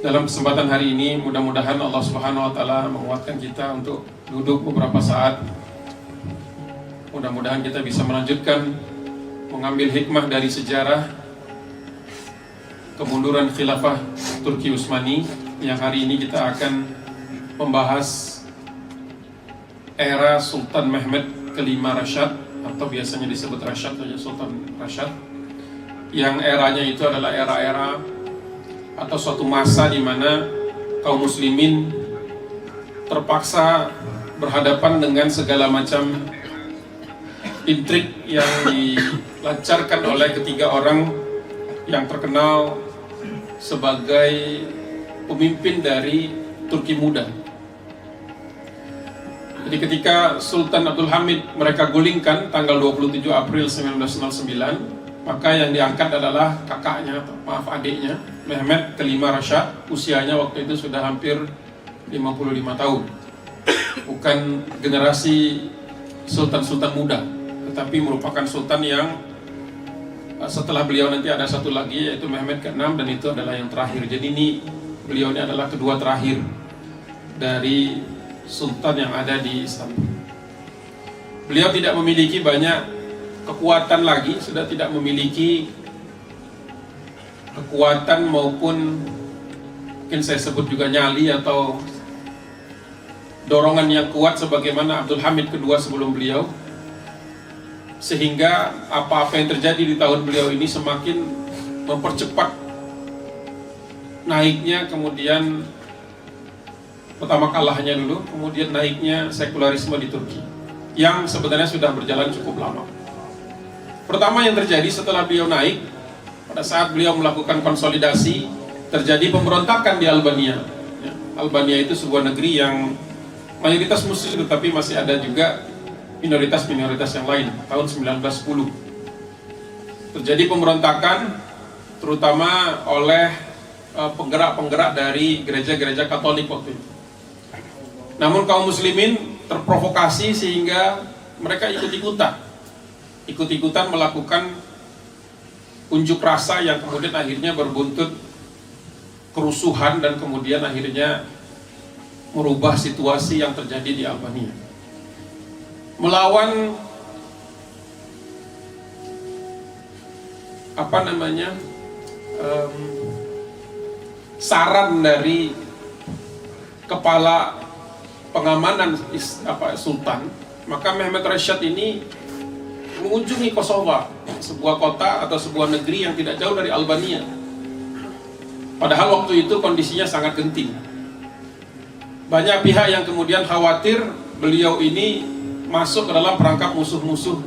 Dalam kesempatan hari ini, mudah-mudahan Allah Subhanahu wa Ta'ala menguatkan kita untuk duduk beberapa saat. Mudah-mudahan kita bisa melanjutkan mengambil hikmah dari sejarah kemunduran khilafah Turki Utsmani, yang hari ini kita akan membahas era Sultan Mehmed kelima Rashad, atau biasanya disebut Rashad saja, Sultan Rashad, yang eranya itu adalah era-era atau suatu masa di mana kaum muslimin terpaksa berhadapan dengan segala macam intrik yang dilancarkan oleh ketiga orang yang terkenal sebagai pemimpin dari Turki muda. Jadi ketika Sultan Abdul Hamid mereka gulingkan tanggal 27 April 1909, maka yang diangkat adalah kakaknya, atau maaf adiknya, Mehmed kelima Rashad. Usianya waktu itu sudah hampir 55 tahun. Bukan generasi sultan-sultan muda, tetapi merupakan sultan yang setelah beliau nanti ada satu lagi, yaitu Mehmed ke-6, dan itu adalah yang terakhir. Jadi ini beliau ini adalah kedua terakhir dari sultan yang ada di Istanbul. Beliau tidak memiliki banyak kekuatan lagi, sudah tidak memiliki kekuatan maupun mungkin saya sebut juga nyali atau dorongan yang kuat sebagaimana Abdul Hamid kedua sebelum beliau, sehingga apa-apa yang terjadi di tahun beliau ini semakin mempercepat naiknya, kemudian pertama kalahnya dulu, kemudian naiknya sekularisme di Turki yang sebenarnya sudah berjalan cukup lama. Pertama yang terjadi setelah beliau naik, pada saat beliau melakukan konsolidasi, terjadi pemberontakan di Albania. Albania itu sebuah negeri yang mayoritas muslim, tetapi masih ada juga minoritas-minoritas yang lain. Tahun 1910 terjadi pemberontakan, terutama oleh penggerak-penggerak dari gereja-gereja Katolik waktu itu. Namun kaum muslimin terprovokasi sehingga mereka ikut-ikutan melakukan unjuk rasa yang kemudian akhirnya berbuntut kerusuhan dan kemudian akhirnya merubah situasi yang terjadi di Albania. Melawan saran dari kepala pengamanan sultan, maka Mehmed Rashad ini mengunjungi Kosova, sebuah kota atau sebuah negeri yang tidak jauh dari Albania. Padahal waktu itu kondisinya sangat genting. Banyak pihak yang kemudian khawatir beliau ini masuk ke dalam perangkap musuh-musuh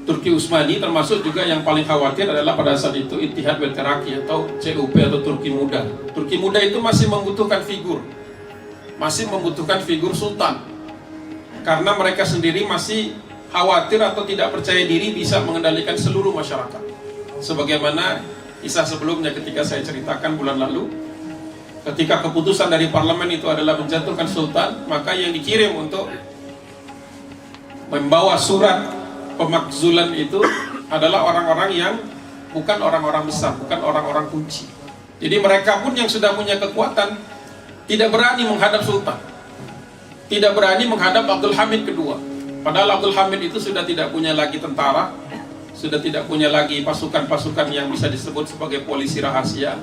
Turki Utsmani, termasuk juga yang paling khawatir adalah pada saat itu Ittihad wal Terakki atau CUP atau Turki Muda. Turki Muda itu masih membutuhkan figur sultan, karena mereka sendiri masih khawatir atau tidak percaya diri bisa mengendalikan seluruh masyarakat. Sebagaimana kisah sebelumnya ketika saya ceritakan bulan lalu, ketika keputusan dari parlemen itu adalah menjatuhkan sultan, maka yang dikirim untuk membawa surat pemakzulan itu adalah orang-orang yang bukan orang-orang besar, bukan orang-orang kunci. Jadi mereka pun yang sudah punya kekuatan tidak berani menghadap sultan, tidak berani menghadap Abdul Hamid kedua. Padahal Abdul Hamid itu sudah tidak punya lagi tentara, sudah tidak punya lagi pasukan-pasukan yang bisa disebut sebagai polisi rahasia,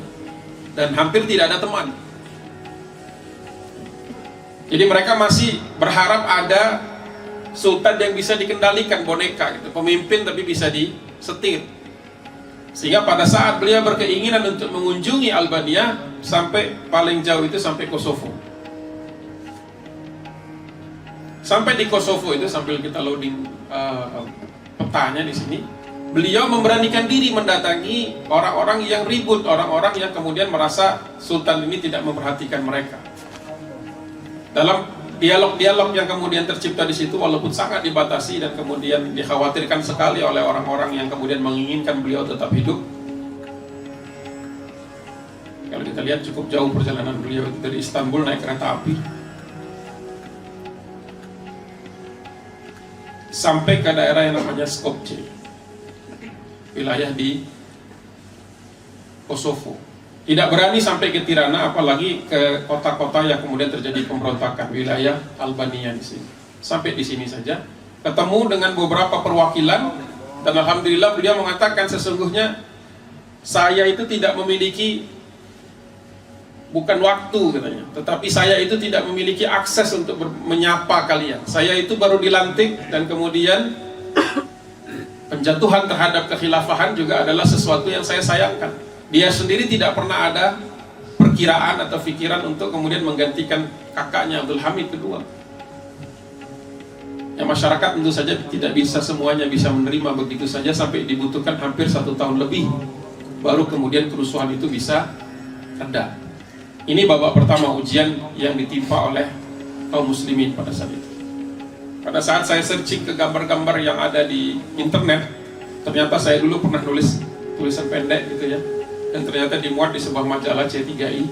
dan hampir tidak ada teman. Jadi mereka masih berharap ada sultan yang bisa dikendalikan, boneka gitu, pemimpin tapi bisa disetir. Sehingga pada saat beliau berkeinginan untuk mengunjungi Albania, sampai paling jauh itu sampai Kosovo. Sampai di Kosovo itu, sambil kita loading petanya di sini, beliau memberanikan diri mendatangi orang-orang yang ribut, orang-orang yang kemudian merasa sultan ini tidak memperhatikan mereka. Dalam dialog-dialog yang kemudian tercipta di situ, walaupun sangat dibatasi dan kemudian dikhawatirkan sekali oleh orang-orang yang kemudian menginginkan beliau tetap hidup. Kalau kita lihat cukup jauh perjalanan beliau itu dari Istanbul naik kereta api sampai ke daerah yang namanya Skopje, wilayah di Kosovo. Tidak berani sampai ke Tirana, apalagi ke kota-kota yang kemudian terjadi pemberontakan, wilayah Albania di sini. Sampai di sini saja. Ketemu dengan beberapa perwakilan, dan alhamdulillah beliau mengatakan sesungguhnya saya itu tidak memiliki, bukan waktu katanya, tetapi saya itu tidak memiliki akses untuk menyapa kalian. Saya itu baru dilantik, dan kemudian penjatuhan terhadap kekhilafahan juga adalah sesuatu yang saya sayangkan. Dia sendiri tidak pernah ada perkiraan atau pikiran untuk kemudian menggantikan kakaknya Abdul Hamid kedua. Ya, masyarakat tentu saja tidak bisa semuanya bisa menerima begitu saja, sampai dibutuhkan hampir 1 tahun lebih baru kemudian kerusuhan itu bisa reda. Ini babak pertama ujian yang ditimpa oleh kaum muslimin pada saat itu. Pada saat saya searching ke gambar-gambar yang ada di internet, ternyata saya dulu pernah nulis tulisan pendek gitu ya, dan ternyata dimuat di sebuah majalah C3I,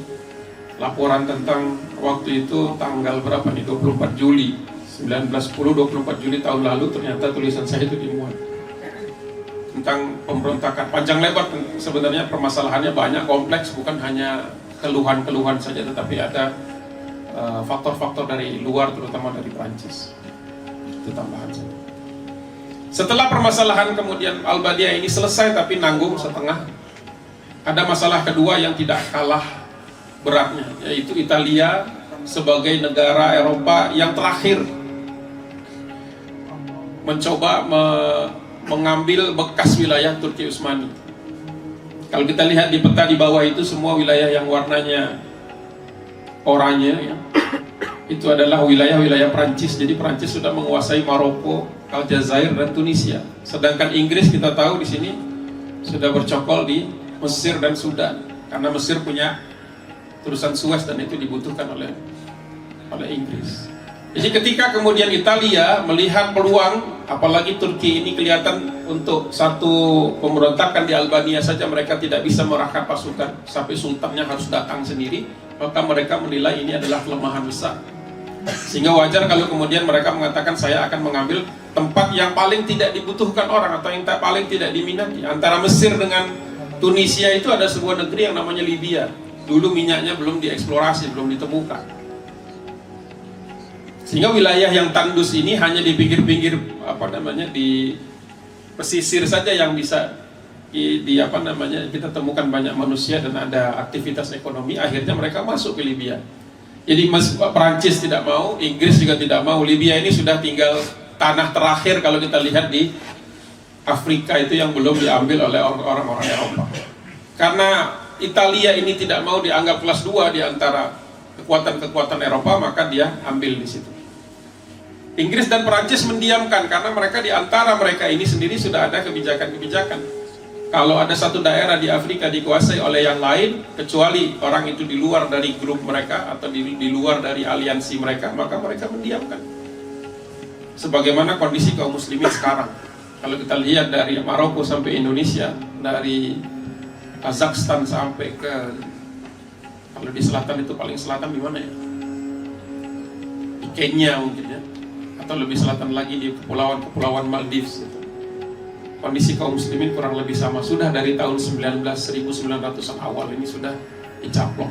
laporan tentang waktu itu tanggal berapa nih, 24 Juli 1910, 24 Juli tahun lalu, ternyata tulisan saya itu dimuat tentang pemberontakan. Panjang lebar sebenarnya, permasalahannya banyak, kompleks, bukan hanya keluhan-keluhan saja, tetapi ada faktor-faktor dari luar, terutama dari Prancis. Itu tambahan saja. Setelah permasalahan kemudian Albania ini selesai tapi nanggung setengah, ada masalah kedua yang tidak kalah beratnya, yaitu Italia sebagai negara Eropa yang terakhir mencoba mengambil bekas wilayah Turki Utsmani. Kalau kita lihat di peta di bawah itu, semua wilayah yang warnanya oranye ya, itu adalah wilayah-wilayah Prancis. Jadi Prancis sudah menguasai Maroko, Aljazair, dan Tunisia. Sedangkan Inggris kita tahu di sini sudah bercokol di Mesir dan Sudan, karena Mesir punya terusan Suez dan itu dibutuhkan oleh Inggris. Jadi ketika kemudian Italia melihat peluang, apalagi Turki ini kelihatan untuk satu pemberontakan di Albania saja mereka tidak bisa merahkan pasukan, sampai sultannya harus datang sendiri, maka mereka menilai ini adalah kelemahan besar. Sehingga wajar kalau kemudian mereka mengatakan saya akan mengambil tempat yang paling tidak dibutuhkan orang, atau yang paling tidak diminati. Antara Mesir dengan Tunisia itu ada sebuah negeri yang namanya Libya. Dulu minyaknya belum dieksplorasi, belum ditemukan. Sehingga wilayah yang tandus ini hanya di pinggir-pinggir di pesisir saja yang bisa kita temukan banyak manusia dan ada aktivitas ekonomi. Akhirnya mereka masuk ke Libya. Jadi Perancis tidak mau, Inggris juga tidak mau. Libya ini sudah tinggal tanah terakhir kalau kita lihat di Afrika itu yang belum diambil oleh orang-orang Eropa. Karena Italia ini tidak mau dianggap kelas 2 di antara kekuatan-kekuatan Eropa, maka dia ambil di situ. Inggris dan Perancis mendiamkan, karena mereka di antara mereka ini sendiri sudah ada kebijakan-kebijakan. Kalau ada satu daerah di Afrika dikuasai oleh yang lain, kecuali orang itu di luar dari grup mereka atau di luar dari aliansi mereka, maka mereka mendiamkan. Sebagaimana kondisi kaum muslimin sekarang. Kalau kita lihat dari Maroko sampai Indonesia, dari Kazakhstan sampai ke, kalau di selatan itu paling selatan di mana ya? Di Kenya mungkin ya, atau lebih selatan lagi di kepulauan Maldives itu. Kondisi kaum muslimin kurang lebih sama, sudah dari tahun 1900-an awal ini sudah dicaplok.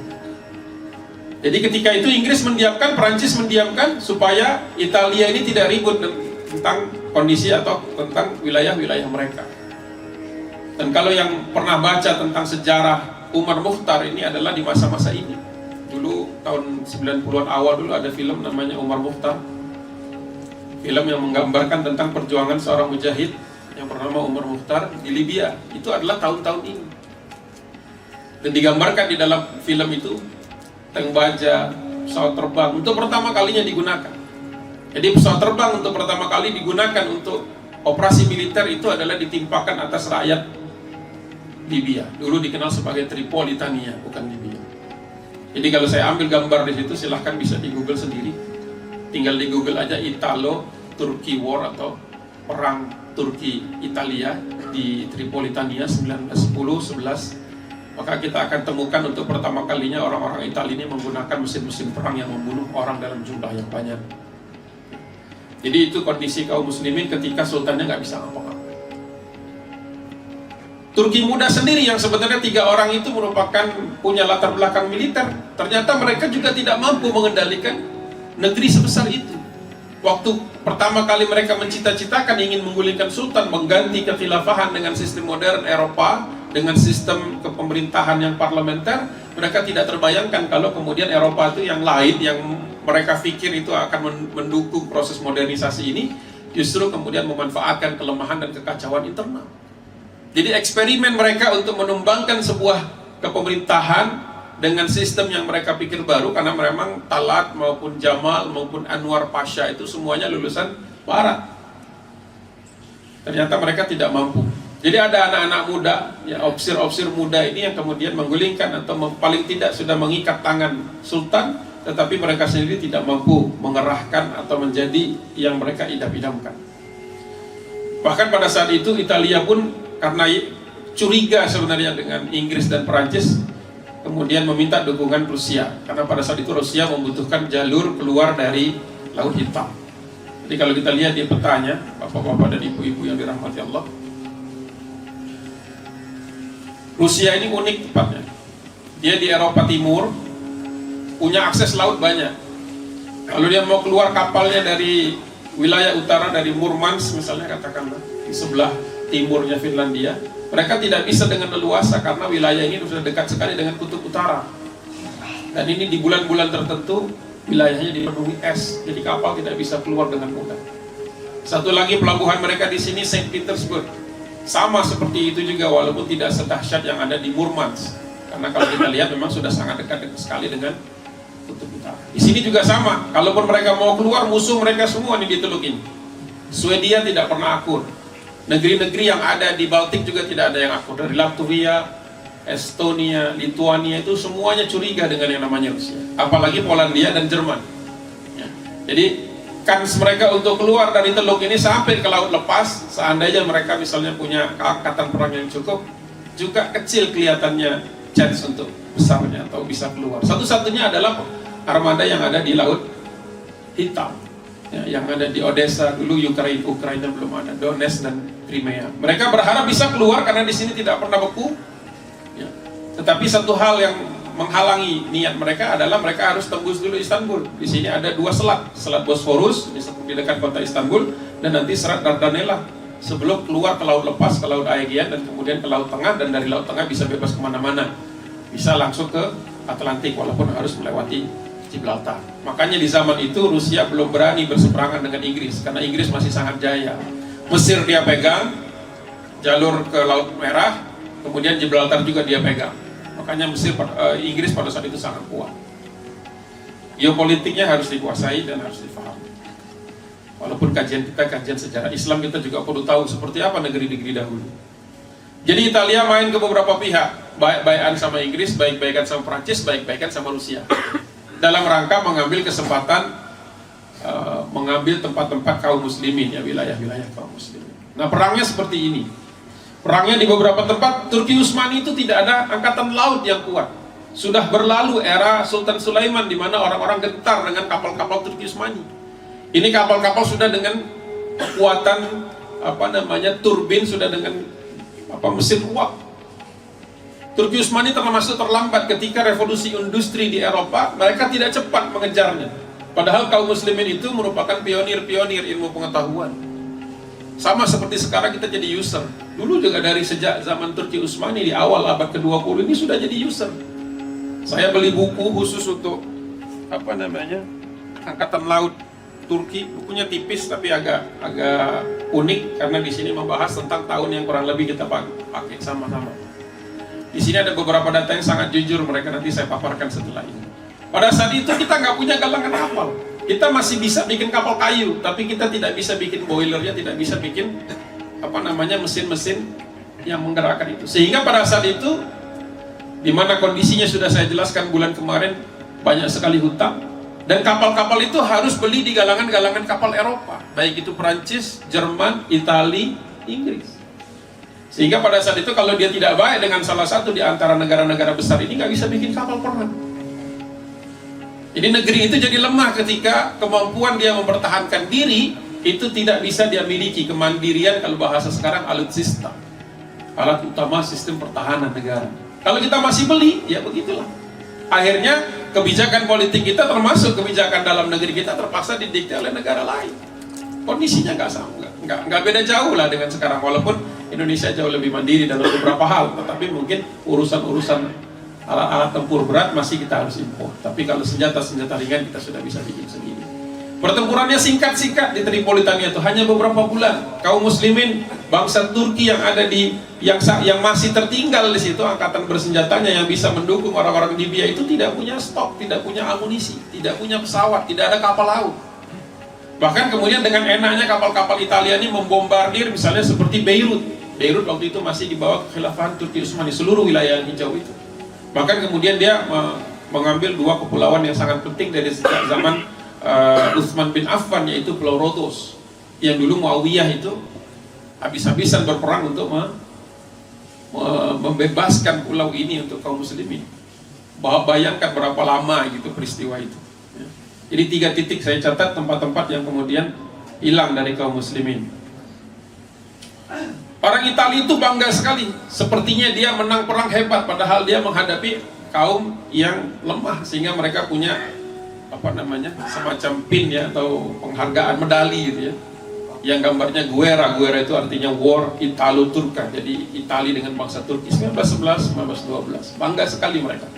Jadi ketika itu Inggris mendiamkan, Perancis mendiamkan, supaya Italia ini tidak ribut tentang kondisi atau tentang wilayah-wilayah mereka. Dan kalau yang pernah baca tentang sejarah Umar Mukhtar, ini adalah di masa-masa ini. Dulu tahun 90-an awal dulu ada film namanya Umar Mukhtar, film yang menggambarkan tentang perjuangan seorang mujahid yang bernama Umar Mukhtar di Libya. Itu adalah tahun-tahun ini. Dan digambarkan di dalam film itu tank baja, pesawat terbang untuk pertama kalinya digunakan. Jadi pesawat terbang untuk pertama kali digunakan untuk operasi militer itu adalah ditimpakan atas rakyat Libya. Dulu dikenal sebagai Tripolitania, bukan Libya. Jadi kalau saya ambil gambar di situ, silahkan bisa di Google sendiri. Tinggal di Google aja Italo-Turki War atau perang Turki Italia di Tripolitania 1910-11. Maka kita akan temukan untuk pertama kalinya orang-orang Italia ini menggunakan mesin-mesin perang yang membunuh orang dalam jumlah yang banyak. Jadi itu kondisi kaum muslimin ketika sultannya nggak bisa ngapa-ngapa. Turki muda sendiri yang sebenarnya 3 orang itu merupakan punya latar belakang militer, ternyata mereka juga tidak mampu mengendalikan negeri sebesar itu. Waktu pertama kali mereka mencita-citakan ingin menggulingkan sultan, mengganti kekhilafahan dengan sistem modern Eropa, dengan sistem kepemerintahan yang parlementer, mereka tidak terbayangkan kalau kemudian Eropa itu yang lain, yang mereka pikir itu akan mendukung proses modernisasi ini, justru kemudian memanfaatkan kelemahan dan kekacauan internal. Jadi eksperimen mereka untuk menumbangkan sebuah kepemerintahan dengan sistem yang mereka pikir baru, karena memang Talat maupun Jamal maupun Anwar Pasha itu semuanya lulusan Barat. Ternyata mereka tidak mampu. Jadi ada anak-anak muda, ya opsir-opsir muda ini yang kemudian menggulingkan atau paling tidak sudah mengikat tangan sultan, tetapi mereka sendiri tidak mampu mengerahkan atau menjadi yang mereka idam-idamkan. Bahkan pada saat itu Italia pun karena curiga sebenarnya dengan Inggris dan Perancis, kemudian meminta dukungan Rusia, karena pada saat itu Rusia membutuhkan jalur keluar dari Laut Hitam. Jadi kalau kita lihat di petanya, bapak-bapak dan ibu-ibu yang dirahmati Allah, Rusia ini unik tempatnya. Dia di Eropa Timur, punya akses laut banyak. Kalau dia mau keluar kapalnya dari wilayah utara, dari Murmansk misalnya katakanlah, di sebelah timurnya Finlandia, mereka tidak bisa dengan leluasa karena wilayah ini sudah dekat sekali dengan kutub utara. Dan ini di bulan-bulan tertentu wilayahnya dipenuhi es, jadi kapal tidak bisa keluar dengan mudah. Satu lagi pelabuhan mereka di sini Saint Petersburg, sama seperti itu juga walaupun tidak sedahsyat yang ada di Murmansk. Karena kalau kita lihat memang sudah sangat dekat sekali dengan kutub utara. Di sini juga sama, kalaupun mereka mau keluar, musuh mereka semua ini ditelukin. Swedia tidak pernah akur. Negeri-negeri yang ada di Baltik juga tidak ada yang akur. Dari Latvia, Estonia, Lituania itu semuanya curiga dengan yang namanya Rusia. Apalagi Polandia dan Jerman. Ya. Jadi kans mereka untuk keluar dari teluk ini sampai ke laut lepas, seandainya mereka misalnya punya keangkatan perang yang cukup, juga kecil kelihatannya chance untuk besarnya atau bisa keluar. Satu-satunya adalah armada yang ada di Laut Hitam, ya, yang ada di Odessa dulu, Ukraina belum ada, Donetsk dan Crimea. Mereka berharap bisa keluar karena di sini tidak pernah beku. Ya. Tetapi satu hal yang menghalangi niat mereka adalah mereka harus tembus dulu Istanbul. Di sini ada 2 selat, Selat Bosforus di dekat kota Istanbul, dan nanti Selat Dardanella sebelum keluar ke laut lepas, ke laut Aegean, dan kemudian ke laut tengah, dan dari laut tengah bisa bebas kemana-mana, bisa langsung ke Atlantik walaupun harus melewati Gibraltar. Makanya di zaman itu Rusia belum berani berseberangan dengan Inggris karena Inggris masih sangat jaya. Mesir dia pegang, jalur ke Laut Merah, kemudian Gibraltar juga dia pegang. Makanya Inggris pada saat itu sangat kuat. Geopolitiknya harus dikuasai dan harus difahami. Walaupun kajian kita kajian sejarah Islam, kita juga perlu tahu seperti apa negeri-negeri dahulu. Jadi Italia main ke beberapa pihak, baik-baikan sama Inggris, baik-baikan sama Prancis, baik-baikan sama Rusia, dalam rangka mengambil kesempatan mengambil tempat-tempat kaum muslimin, ya, wilayah-wilayah kaum muslimin. Nah, perangnya seperti ini. Perangnya di beberapa tempat. Turki Utsmani itu tidak ada angkatan laut yang kuat. Sudah berlalu era Sultan Sulaiman di mana orang-orang gentar dengan kapal-kapal Turki Utsmani. Ini kapal-kapal sudah dengan kekuatan turbin, sudah dengan mesin uap. Turki Utsmani termasuk terlambat ketika revolusi industri di Eropa. Mereka tidak cepat mengejarnya. Padahal kaum muslimin itu merupakan pionir-pionir ilmu pengetahuan. Sama seperti sekarang kita jadi user. Dulu juga dari sejak zaman Turki Utsmani di awal abad ke-20 ini sudah jadi user. Saya beli buku khusus untuk angkatan laut Turki. Bukunya tipis tapi agak unik karena di sini membahas tentang tahun yang kurang lebih kita pakai sama-sama. Di sini ada beberapa data yang sangat jujur, mereka nanti saya paparkan setelah ini. Pada saat itu kita nggak punya galangan kapal. Kita masih bisa bikin kapal kayu, tapi kita tidak bisa bikin boilernya, tidak bisa bikin mesin-mesin yang menggerakkan itu. Sehingga pada saat itu, di mana kondisinya sudah saya jelaskan bulan kemarin, banyak sekali hutang, dan kapal-kapal itu harus beli di galangan-galangan kapal Eropa, baik itu Perancis, Jerman, Italia, Inggris. Sehingga pada saat itu kalau dia tidak baik dengan salah satu di antara negara-negara besar ini, nggak bisa bikin kapal perang. Jadi negeri itu jadi lemah ketika kemampuan dia mempertahankan diri itu tidak bisa dia miliki, kemandirian kalau bahasa sekarang alutsista. alat utama sistem pertahanan negara. Kalau kita masih beli, ya begitulah. Akhirnya kebijakan politik kita termasuk kebijakan dalam negeri kita terpaksa didikte oleh negara lain. Kondisinya nggak sama, nggak beda jauh lah dengan sekarang. Walaupun Indonesia jauh lebih mandiri dalam beberapa hal, tetapi mungkin urusan-urusan alat-alat tempur berat masih kita harus impor. Tapi kalau senjata-senjata ringan kita sudah bisa bikin sendiri. Pertempurannya singkat-singkat di Tripolitania itu hanya beberapa bulan. Kaum muslimin bangsa Turki yang ada di yang masih tertinggal di situ, angkatan bersenjatanya yang bisa mendukung orang-orang Libya itu tidak punya stok, tidak punya amunisi, tidak punya pesawat, tidak ada kapal laut. Bahkan kemudian dengan enaknya kapal-kapal Italia ini membombardir misalnya seperti Beirut. Beirut waktu itu masih di bawah kekhilafahan Turki Utsmani, seluruh wilayah yang hijau itu. Bahkan kemudian dia mengambil dua kepulauan yang sangat penting dari sejak zaman Utsman bin Affan, yaitu Pulau Rodos, yang dulu Muawiyah itu habis-habisan berperang untuk membebaskan pulau ini untuk kaum muslimin. Bayangkan berapa lama gitu peristiwa itu. Jadi 3 titik saya catat tempat-tempat yang kemudian hilang dari kaum muslimin. Orang Italia itu bangga sekali, sepertinya dia menang perang hebat, padahal dia menghadapi kaum yang lemah, sehingga mereka punya semacam pin ya, atau penghargaan medali gitu ya, yang gambarnya Guerra itu artinya War Italo-Turca. Jadi Italia dengan bangsa Turki 1911, 1912, bangga sekali mereka.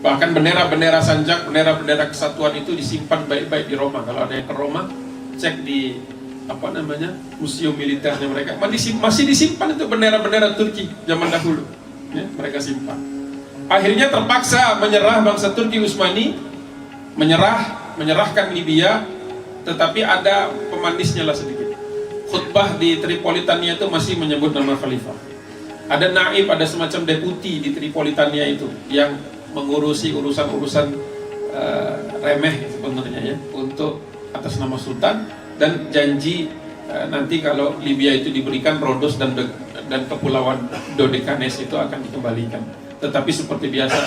Bahkan bendera-bendera sanjak, bendera-bendera kesatuan itu disimpan baik-baik di Roma. Kalau ada yang ke Roma, cek di museum militernya mereka, masih disimpan itu bendera-bendera Turki zaman dahulu ya, mereka simpan. Akhirnya terpaksa menyerah bangsa Turki Utsmani, menyerahkan Libya, tetapi ada pemanisnya lah sedikit. Khutbah di Tripolitania itu masih menyebut nama khalifah. Ada naib, ada semacam deputi di Tripolitania itu yang mengurusi urusan-urusan remeh sebenarnya ya, untuk atas nama sultan, dan janji nanti kalau Libya itu diberikan Rhodos dan kepulauan Dodekanes itu akan dikembalikan. Tetapi seperti biasa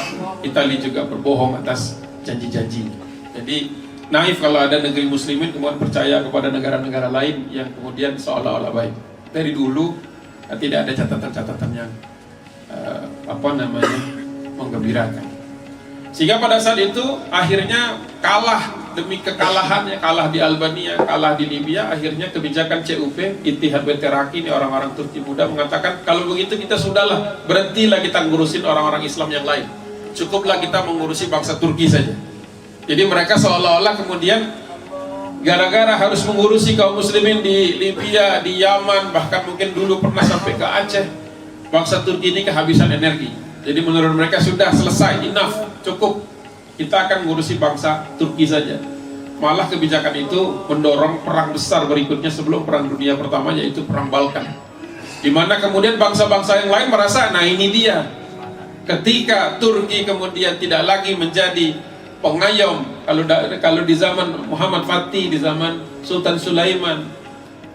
Italia juga berbohong atas janji-janji. Jadi naif kalau ada negeri muslimin kemudian percaya kepada negara-negara lain yang kemudian seolah-olah baik. Dari dulu tidak ada catatan-catatan yang menggembirakan. Sehingga pada saat itu akhirnya kalah demi kekalahannya, kalah di Albania, kalah di Libya. Akhirnya kebijakan CUP, Ittihad Beteraki, ini orang-orang Turki muda mengatakan, kalau begitu kita sudahlah, berhentilah kita ngurusin orang-orang Islam yang lain, cukuplah kita mengurusi bangsa Turki saja. Jadi mereka seolah-olah kemudian gara-gara harus mengurusi kaum muslimin di Libya, di Yaman, bahkan mungkin dulu pernah sampai ke Aceh, bangsa Turki ini kehabisan energi. Jadi menurut mereka sudah selesai, enough, cukup, kita akan mengurusi bangsa Turki saja. Malah kebijakan itu mendorong perang besar berikutnya sebelum perang dunia pertama, yaitu perang Balkan, di mana kemudian bangsa-bangsa yang lain merasa, nah ini dia, ketika Turki kemudian tidak lagi menjadi pengayom. Kalau di zaman Muhammad Fatih, di zaman Sultan Sulaiman,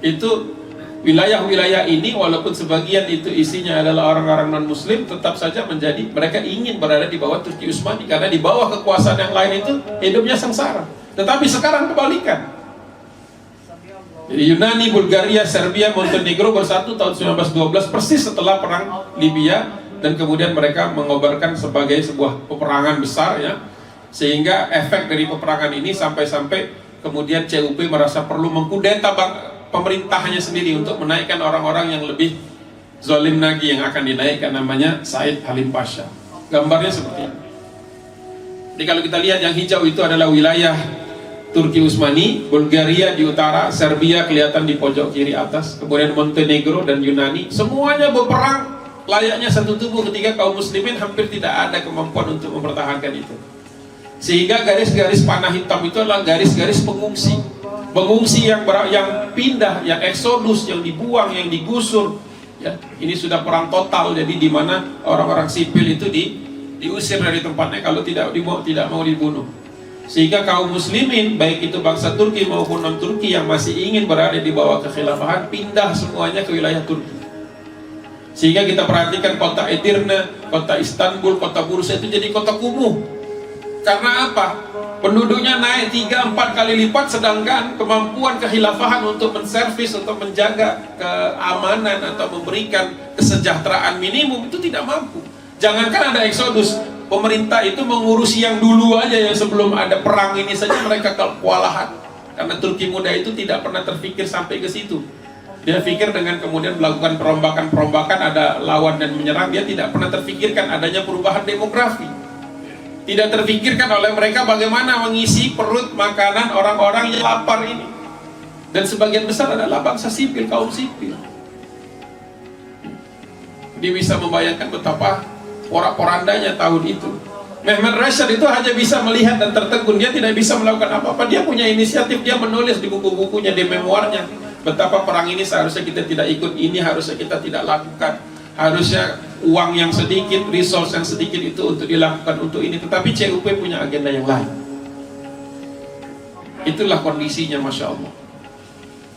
itu wilayah-wilayah ini walaupun sebagian itu isinya adalah orang-orang non-muslim, tetap saja mereka ingin berada di bawah Turki Utsmani, karena di bawah kekuasaan yang lain itu hidupnya sengsara. Tetapi sekarang kebalikan. Jadi Yunani, Bulgaria, Serbia, Montenegro bersatu tahun 1912, persis setelah perang Libya, dan kemudian mereka mengobarkan sebagai sebuah peperangan besar ya. Sehingga efek dari peperangan ini sampai-sampai kemudian CUP merasa perlu mengkudeta pemerintahnya sendiri untuk menaikkan orang-orang yang lebih zalim lagi, yang akan dinaikkan, namanya Said Halim Pasha. Gambarnya seperti ini. Jadi kalau kita lihat yang hijau itu adalah wilayah Turki Utsmani, Bulgaria di utara, Serbia kelihatan di pojok kiri atas, kemudian Montenegro dan Yunani, semuanya berperang layaknya satu tubuh ketika kaum muslimin hampir tidak ada kemampuan untuk mempertahankan itu. Sehingga garis-garis panah hitam itu adalah garis-garis pengungsi. Pengungsi yang pindah, yang eksodus, yang dibuang, yang digusur. Ya, ini sudah perang total. Jadi di mana orang-orang sipil itu diusir dari tempatnya kalau tidak mau dibunuh. Sehingga kaum muslimin, baik itu bangsa Turki maupun non-Turki yang masih ingin berada di bawah kekhilafahan, pindah semuanya ke wilayah Turki. Sehingga kita perhatikan kota Edirne, kota Istanbul, kota Bursa itu jadi kota kumuh. Karena apa? Penduduknya naik 3-4 kali lipat, sedangkan kemampuan kehilafahan untuk menservis, untuk menjaga keamanan atau memberikan kesejahteraan minimum itu tidak mampu. Jangankan ada eksodus, pemerintah itu mengurusi yang dulu aja, yang sebelum ada perang ini saja mereka kewalahan. Karena Turki muda itu tidak pernah terpikir sampai ke situ. Dia pikir dengan kemudian melakukan perombakan-perombakan, ada lawan dan menyerang, dia tidak pernah terpikirkan adanya perubahan demografi. Tidak terpikirkan oleh mereka bagaimana mengisi perut makanan orang-orang yang lapar ini. Dan sebagian besar adalah bangsa sipil, kaum sipil. Dia bisa membayangkan betapa porak-porandanya tahun itu. Mehmet Rashad itu hanya bisa melihat dan tertegun, dia tidak bisa melakukan apa-apa. Dia punya inisiatif, dia menulis di buku-bukunya, di memoirnya, betapa perang ini seharusnya kita tidak ikut, ini harusnya kita tidak lakukan, harusnya uang yang sedikit, resource yang sedikit itu untuk dilakukan untuk ini. Tetapi CUP punya agenda yang lain. Itulah kondisinya, Masya Allah.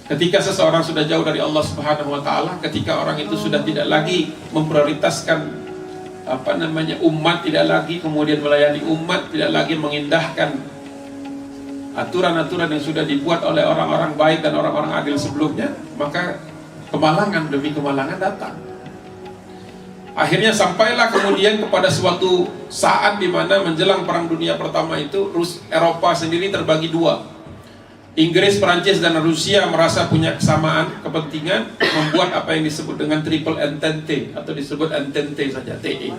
Ketika seseorang sudah jauh dari Allah Subhanahu wa Ta'ala, ketika orang itu sudah tidak lagi memprioritaskan umat, tidak lagi kemudian melayani umat, tidak lagi mengindahkan aturan-aturan yang sudah dibuat oleh orang-orang baik dan orang-orang adil sebelumnya, maka kemalangan demi kemalangan datang. Akhirnya sampailah kemudian kepada suatu saat di mana menjelang Perang Dunia Pertama itu, Eropa sendiri terbagi dua. Inggris, Perancis, dan Rusia merasa punya kesamaan kepentingan, membuat apa yang disebut dengan Triple Entente, atau disebut Entente saja, TE.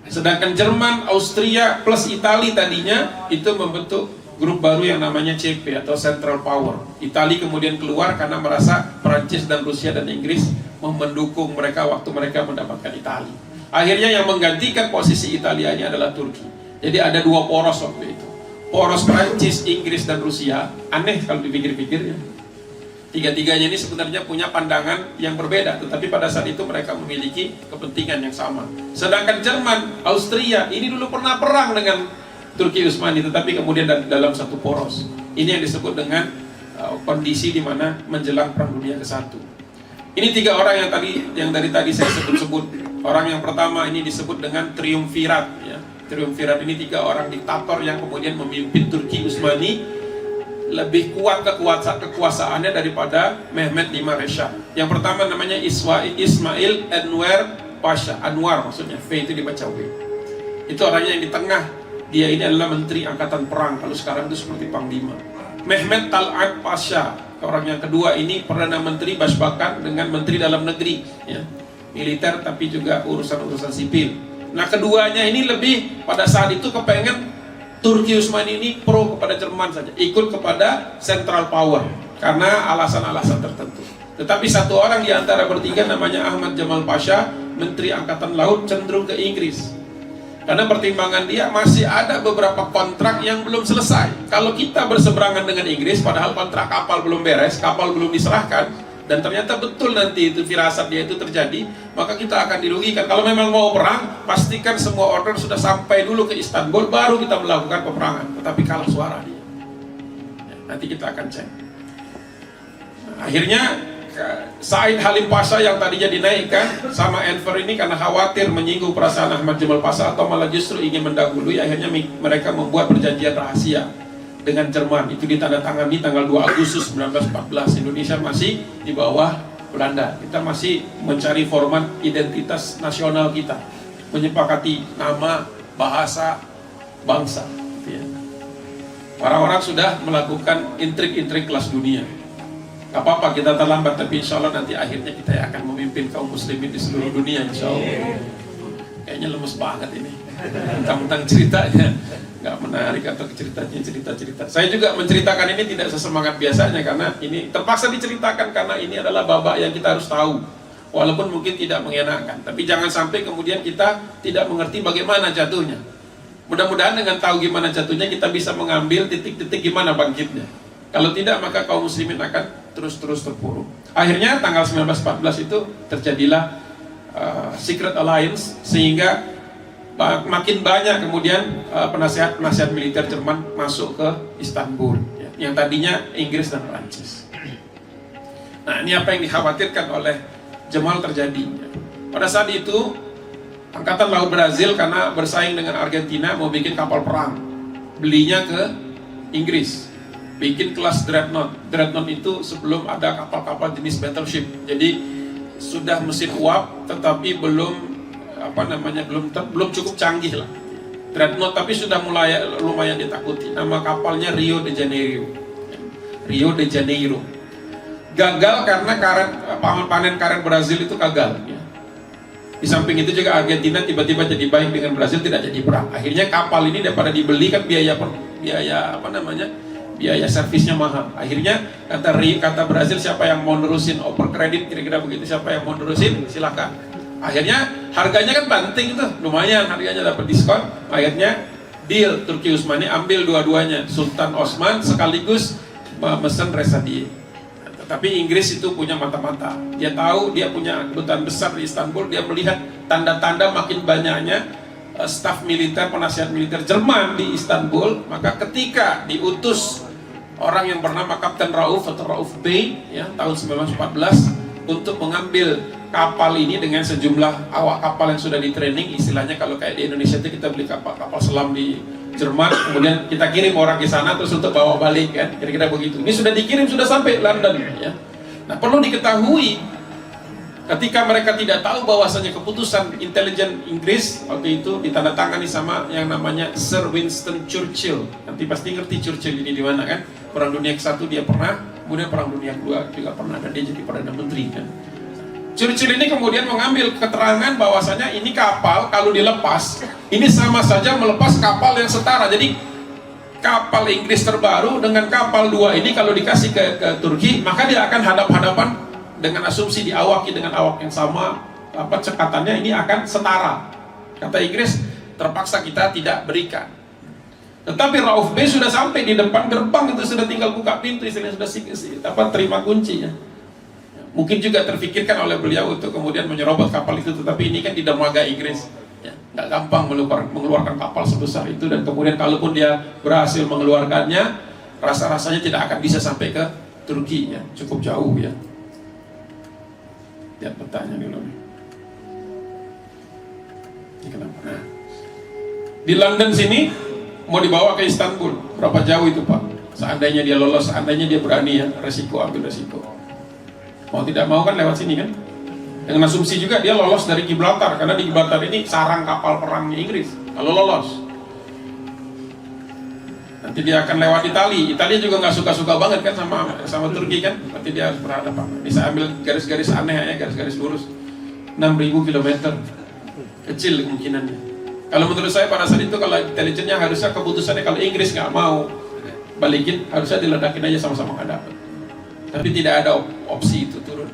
Sedangkan Jerman, Austria, plus Italia tadinya itu membentuk grup baru yang namanya CP atau Central Power. Italia kemudian keluar karena merasa Perancis dan Rusia dan Inggris mendukung mereka waktu mereka mendapatkan Italia. Akhirnya yang menggantikan posisi Italianya adalah Turki. Jadi ada dua poros waktu itu. Poros Perancis, Inggris, dan Rusia. Aneh kalau dipikir-pikirnya. Tiga-tiganya ini sebenarnya punya pandangan yang berbeda, tetapi pada saat itu mereka memiliki kepentingan yang sama. Sedangkan Jerman, Austria, ini dulu pernah perang dengan Turki Utsmani, tetapi kemudian dalam satu poros. Ini yang disebut dengan kondisi di mana menjelang Perang Dunia ke-1. Ini tiga orang yang dari tadi saya sebut-sebut. Orang yang pertama ini disebut dengan triumvirat, ya. Triumvirat ini tiga orang diktator yang kemudian memimpin Turki Utsmani, lebih kuat kekuasaannya daripada Mehmet V Rashad. Yang pertama namanya Ismail Enver Pasha. Anwar maksudnya, V itu dibaca W. Itu orangnya yang di tengah. Dia ini adalah Menteri Angkatan Perang, kalau sekarang itu seperti Panglima. Mehmet Talat Pasha, orang yang kedua ini Perdana Menteri Basbakan dengan Menteri Dalam Negeri, ya. Militer tapi juga urusan-urusan sipil. Nah keduanya ini lebih pada saat itu kepengen Turki Utsmani ini pro kepada Jerman saja, ikut kepada Central Power karena alasan-alasan tertentu. Tetapi satu orang di antara bertiga namanya Ahmad Jamal Pasha, Menteri Angkatan Laut, cenderung ke Inggris. Karena pertimbangan dia masih ada beberapa kontrak yang belum selesai. Kalau kita berseberangan dengan Inggris, padahal kontrak kapal belum beres, kapal belum diserahkan, dan ternyata betul nanti itu firasat dia itu terjadi, maka kita akan dirugikan. Kalau memang mau perang, pastikan semua order sudah sampai dulu ke Istanbul, baru kita melakukan peperangan. Tetapi kalah suara dia. Nanti kita akan cek. Nah, akhirnya Said Halim Pasha yang tadinya dinaikkan sama Enver ini karena khawatir menyinggung perasaan Ahmad Jamal Pasha atau malah justru ingin mendahului, akhirnya mereka membuat perjanjian rahasia dengan Jerman. Itu ditandatangani tanggal 2 Agustus 1914. Indonesia masih di bawah Belanda. Kita masih mencari format identitas nasional kita, menyepakati nama, bahasa, bangsa. Orang-orang sudah melakukan intrik-intrik kelas dunia. Gak apa-apa kita terlambat, tapi insya Allah nanti akhirnya kita akan memimpin kaum muslimin di seluruh dunia, insya Allah. Kayaknya lemes banget ini, tentang ceritanya nggak menarik atau cerita-cerita. Saya juga menceritakan ini tidak sesemangat biasanya, karena ini terpaksa diceritakan karena ini adalah babak yang kita harus tahu, walaupun mungkin tidak mengenakan. Tapi jangan sampai kemudian kita tidak mengerti bagaimana jatuhnya. Mudah-mudahan dengan tahu gimana jatuhnya kita bisa mengambil titik-titik gimana bangkitnya. Kalau tidak maka kaum muslimin akan terus-terus terpuruk. Akhirnya tanggal 1914 itu terjadilah Secret Alliance, sehingga makin banyak kemudian penasihat-penasihat militer Jerman masuk ke Istanbul, ya, yang tadinya Inggris dan Prancis. Nah ini apa yang dikhawatirkan oleh Jamal terjadi. Pada saat itu Angkatan Laut Brazil karena bersaing dengan Argentina mau bikin kapal perang. belinya ke Inggris, bikin kelas Dreadnought. Dreadnought itu sebelum ada kapal-kapal jenis battleship, jadi sudah mesin uap tetapi belum belum cukup canggih lah Dreadnought, tapi sudah mulai lumayan ditakuti. Nama kapalnya Rio de Janeiro. Rio de Janeiro gagal karena panen karet Brazil itu gagal ya. Di samping itu juga Argentina tiba-tiba jadi baik dengan Brazil, tidak jadi perang. Akhirnya kapal ini daripada dibeli kan biaya servisnya mahal. Akhirnya kata Brazil, siapa yang mau nerusin oper kredit, kira-kira begitu, siapa yang mau nerusin silakan. Akhirnya harganya kan banting tuh, lumayan harganya, dapat diskon. Akhirnya deal, Turki Utsmani ambil dua-duanya, Sultan Osman sekaligus mesen Resadie. Tapi Inggris itu punya mata-mata, dia tahu dia punya kedutaan besar di Istanbul, dia melihat tanda-tanda makin banyaknya staf militer, penasihat militer Jerman di Istanbul. Maka ketika diutus orang yang bernama Kapten Rauf atau Rauf Bey ya, tahun 1914 untuk mengambil kapal ini dengan sejumlah awak kapal yang sudah di training, istilahnya kalau kayak di Indonesia itu kita beli kapal selam di Jerman, kemudian kita kirim orang ke sana terus untuk bawa balik kan, kira-kira begitu. Ini sudah dikirim, sudah sampai London ya. Nah, perlu diketahui ketika mereka tidak tahu bahwasanya keputusan intelijen Inggris waktu itu ditandatangani sama yang namanya Sir Winston Churchill. Nanti pasti ngerti Churchill ini di mana kan? Perang Dunia ke-1 dia pernah, kemudian Perang Dunia ke-2 juga pernah, dan dia jadi Perdana Menteri kan. Churchill ini kemudian mengambil keterangan bahwasanya ini kapal kalau dilepas, ini sama saja melepas kapal yang setara. Jadi kapal Inggris terbaru dengan kapal 2 ini kalau dikasih ke Turki, maka dia akan hadap-hadapan dengan asumsi diawaki dengan awak yang sama, cekatannya ini akan setara. Kata Inggris, terpaksa kita tidak berikan. Tetapi Rauf Bey sudah sampai di depan gerbang, itu sudah tinggal buka pintu, istilahnya sudah terima kuncinya. Mungkin juga terfikirkan oleh beliau untuk kemudian menyerobot kapal itu, tetapi ini kan di dermaga Inggris ya, nggak gampang mengeluarkan kapal sebesar itu, dan kemudian kalaupun dia berhasil mengeluarkannya, rasa-rasanya tidak akan bisa sampai ke Turki ya, cukup jauh ya. Lihat petanya dulu nih. Ini kenapa? Nah, di London sini mau dibawa ke Istanbul, berapa jauh itu Pak? Seandainya dia lolos, seandainya dia berani ya, ambil resiko. Mau tidak mau kan lewat sini kan? Dengan asumsi juga dia lolos dari Gibraltar, karena di Gibraltar ini sarang kapal perangnya Inggris. Kalau lolos, nanti dia akan lewat Italia juga nggak suka-suka banget kan sama Turki kan? Berarti dia harus berhadapan. Bisa ambil garis-garis aneh ya, garis-garis lurus 6.000 km, kecil kemungkinannya. Kalau menurut saya pada saat itu, kalau intelijennya harusnya keputusannya kalau Inggris nggak mau balikin, harusnya diledakin aja sama-sama nggak dapat. Tapi tidak ada opsi itu turun,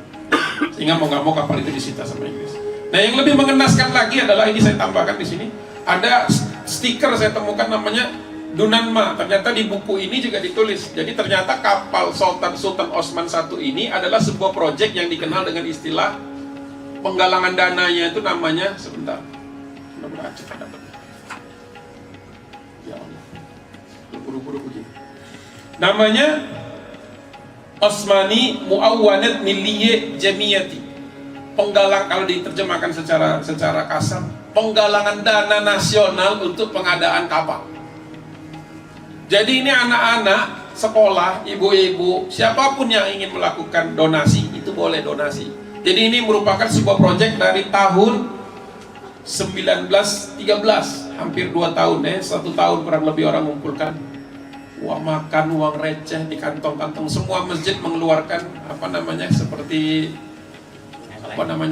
sehingga mau nggak mau kapal itu disita sama Inggris. Nah, yang lebih mengenaskan lagi adalah ini, saya tambahkan di sini ada stiker saya temukan namanya Dunanma. Ternyata di buku ini juga ditulis. Jadi ternyata kapal Sultan Osman I ini adalah sebuah proyek yang dikenal dengan istilah penggalangan dananya itu namanya, sebentar, mudah-mudahan cepat dapat. Ya Allah, buru-buru begini. Namanya Osmani Muawwanat Milliye Jamiyati. Penggalang, kalau diterjemahkan secara kasar, penggalangan dana nasional untuk pengadaan kapal. Jadi ini anak-anak sekolah, ibu-ibu, siapapun yang ingin melakukan donasi itu boleh donasi. Jadi ini merupakan sebuah proyek dari tahun 1913, hampir 2 tahun ya, 1 tahun kurang lebih orang mengumpulkan uang makan, uang receh di kantong-kantong. Semua masjid mengeluarkan seperti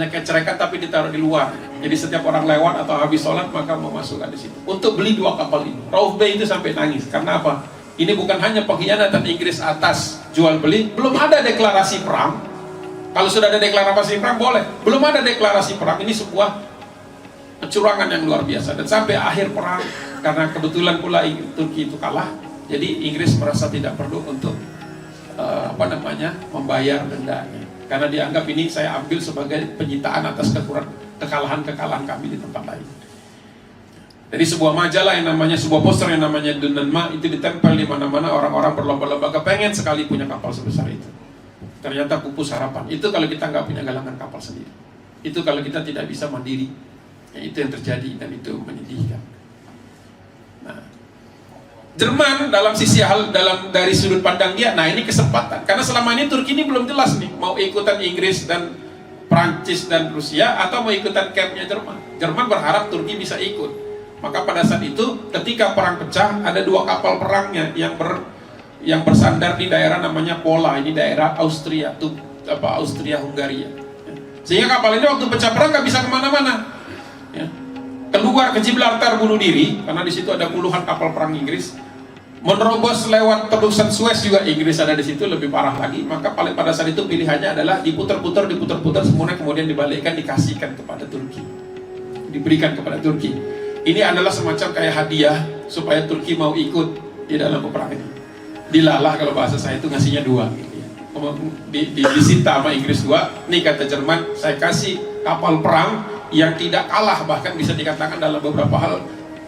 kecerekan, tapi ditaruh di luar. Jadi setiap orang lewat atau habis sholat maka memasukkan di situ untuk beli 2 kapal ini. Rauf Bey itu sampai nangis. Karena apa? Ini bukan hanya pengkhianatan Inggris atas jual beli, belum ada deklarasi perang. Kalau sudah ada deklarasi perang boleh, belum ada deklarasi perang. Ini sebuah kecurangan yang luar biasa. Dan sampai akhir perang, karena kebetulan pula Turki itu kalah, jadi Inggris merasa tidak perlu untuk membayar dendanya, karena dianggap ini saya ambil sebagai penyitaan atas kekalahan kami di tempat lain. Jadi sebuah majalah yang namanya, sebuah poster yang namanya Dunanma itu ditempel di mana-mana, orang-orang berlomba-lomba kepengen sekali punya kapal sebesar itu. Ternyata pupus harapan. Itu kalau kita nggak punya galangan kapal sendiri. Itu kalau kita tidak bisa mandiri. Ya, itu yang terjadi dan itu menyedihkan. Nah, Jerman dalam sisi hal dari sudut pandang dia, nah ini kesempatan. Karena selama ini Turki ini belum jelas nih mau ikutan Inggris dan Prancis dan Rusia atau mau ikutan campnya Jerman. Jerman berharap Turki bisa ikut. Maka pada saat itu ketika perang pecah, ada 2 kapal perangnya yang bersandar di daerah namanya Pola, ini daerah Austria, Austria Hungaria. Sehingga kapal ini waktu pecah perang nggak bisa kemana-mana. Ya. Keluar ke Gibraltar bunuh diri karena di situ ada puluhan kapal perang Inggris. Menerobos lewat terusan Suez juga Inggris ada di situ, lebih parah lagi. Maka pada saat itu pilihannya adalah diputar-putar semuanya, kemudian dibalikkan, dikasihkan kepada Turki, diberikan kepada Turki. Ini adalah semacam kayak hadiah supaya Turki mau ikut di dalam peperangan ini. Dilalah kalau bahasa saya itu ngasihnya 2 gitu ya. Disita sama Inggris 2. Nih kata Jerman, saya kasih kapal perang yang tidak kalah, bahkan bisa dikatakan dalam beberapa hal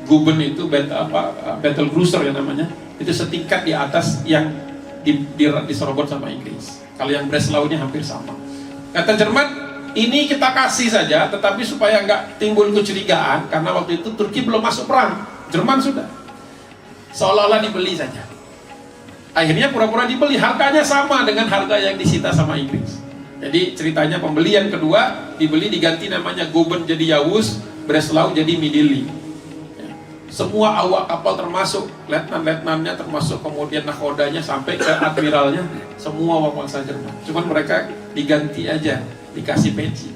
Guben itu battle cruiser ya namanya, itu setingkat di atas yang diserobot sama Inggris. Kalau yang Breslau ini hampir sama. Kata Jerman, ini kita kasih saja, tetapi supaya nggak timbul kecurigaan, karena waktu itu Turki belum masuk perang, Jerman sudah. Seolah-olah dibeli saja. Akhirnya pura-pura dibeli, harganya sama dengan harga yang disita sama Inggris. Jadi ceritanya pembelian kedua, dibeli diganti namanya Guben jadi Yavuz, Breslau jadi Midilli. Semua awak kapal termasuk letnan-letnannya, termasuk kemudian nakodanya sampai ke admiralnya, semua awak bangsa Jerman. Cuman mereka diganti aja, dikasih peci.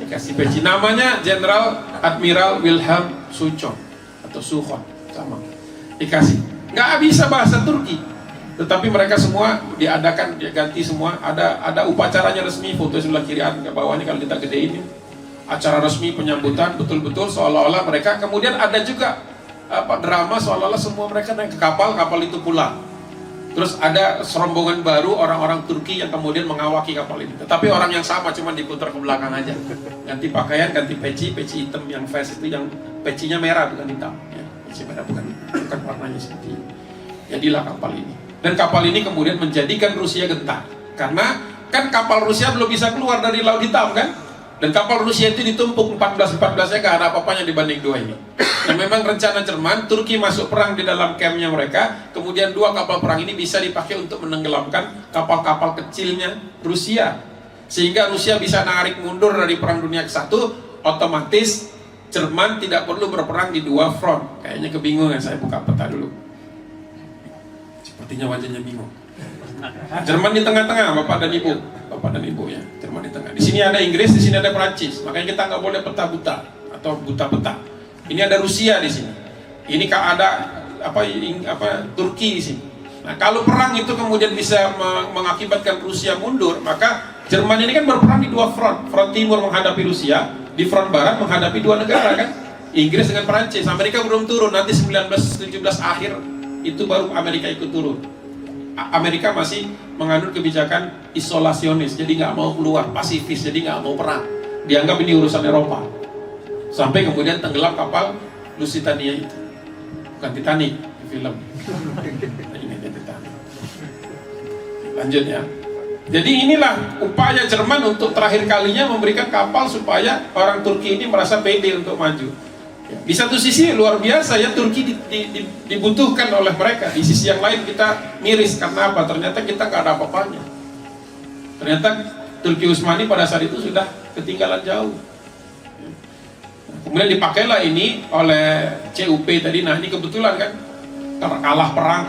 Dikasih peci. Namanya Jenderal Admiral Wilhelm Suchon atau Suchon, sama. Dikasih. Nggak bisa bahasa Turki, tetapi mereka semua diadakan, diganti semua. Ada upacaranya resmi, foto sebelah kiri ke bawahnya kalau kita gedein. Acara resmi penyambutan betul-betul seolah-olah mereka, kemudian ada juga drama seolah-olah semua mereka naik ke kapal itu pulang. Terus ada serombongan baru orang-orang Turki yang kemudian mengawaki kapal ini. Tetapi orang yang sama, cuma diputar ke belakang aja. Ganti pakaian, ganti peci hitam yang vest itu, yang pecinya merah bukan hitam. Ya, peci merah bukan warnanya seperti ini. Jadilah kapal ini. Dan kapal ini kemudian menjadikan Rusia gentar. Karena kan kapal Rusia belum bisa keluar dari Laut Hitam kan? Dan kapal Rusia itu ditumpuk 14-14-nya, gak ada apa-apanya dibanding 2 ini. Dan memang rencana Jerman, Turki masuk perang di dalam campnya mereka, kemudian 2 kapal perang ini bisa dipakai untuk menenggelamkan kapal-kapal kecilnya Rusia. Sehingga Rusia bisa narik mundur dari Perang Dunia ke-1, otomatis Jerman tidak perlu berperang di 2 front. Kayaknya kebingungan, saya buka peta dulu. Sepertinya wajahnya bingung. Jerman di tengah-tengah, Bapak dan Ibu ya. Jerman di tengah. Di sini ada Inggris, di sini ada Prancis. Makanya kita nggak boleh peta buta atau buta peta. Ini ada Rusia di sini. Ini ada Turki di sini. Nah, kalau perang itu kemudian bisa mengakibatkan Rusia mundur, maka Jerman ini kan berperang di 2 front. Front timur menghadapi Rusia, di front barat menghadapi 2 negara kan. Inggris dengan Prancis. Amerika belum turun, nanti 1917 akhir itu baru Amerika ikut turun. Amerika masih menganut kebijakan isolasionis, jadi nggak mau keluar, pasifis, jadi nggak mau perang. Dianggap ini urusan Eropa. Sampai kemudian tenggelam kapal Lusitania itu, bukan Titanic di film. Ini Titanic. Lanjut ya. Jadi inilah upaya Jerman untuk terakhir kalinya memberikan kapal supaya orang Turki ini merasa pede untuk maju. Di satu sisi luar biasa ya, Turki dibutuhkan oleh mereka. Di sisi yang lain kita miris, karena apa? Ternyata kita nggak ada apa-apanya. Ternyata Turki Utsmani pada saat itu sudah ketinggalan jauh. Kemudian dipakailah ini oleh CUP tadi. Nah ini kebetulan kan, kalah perang.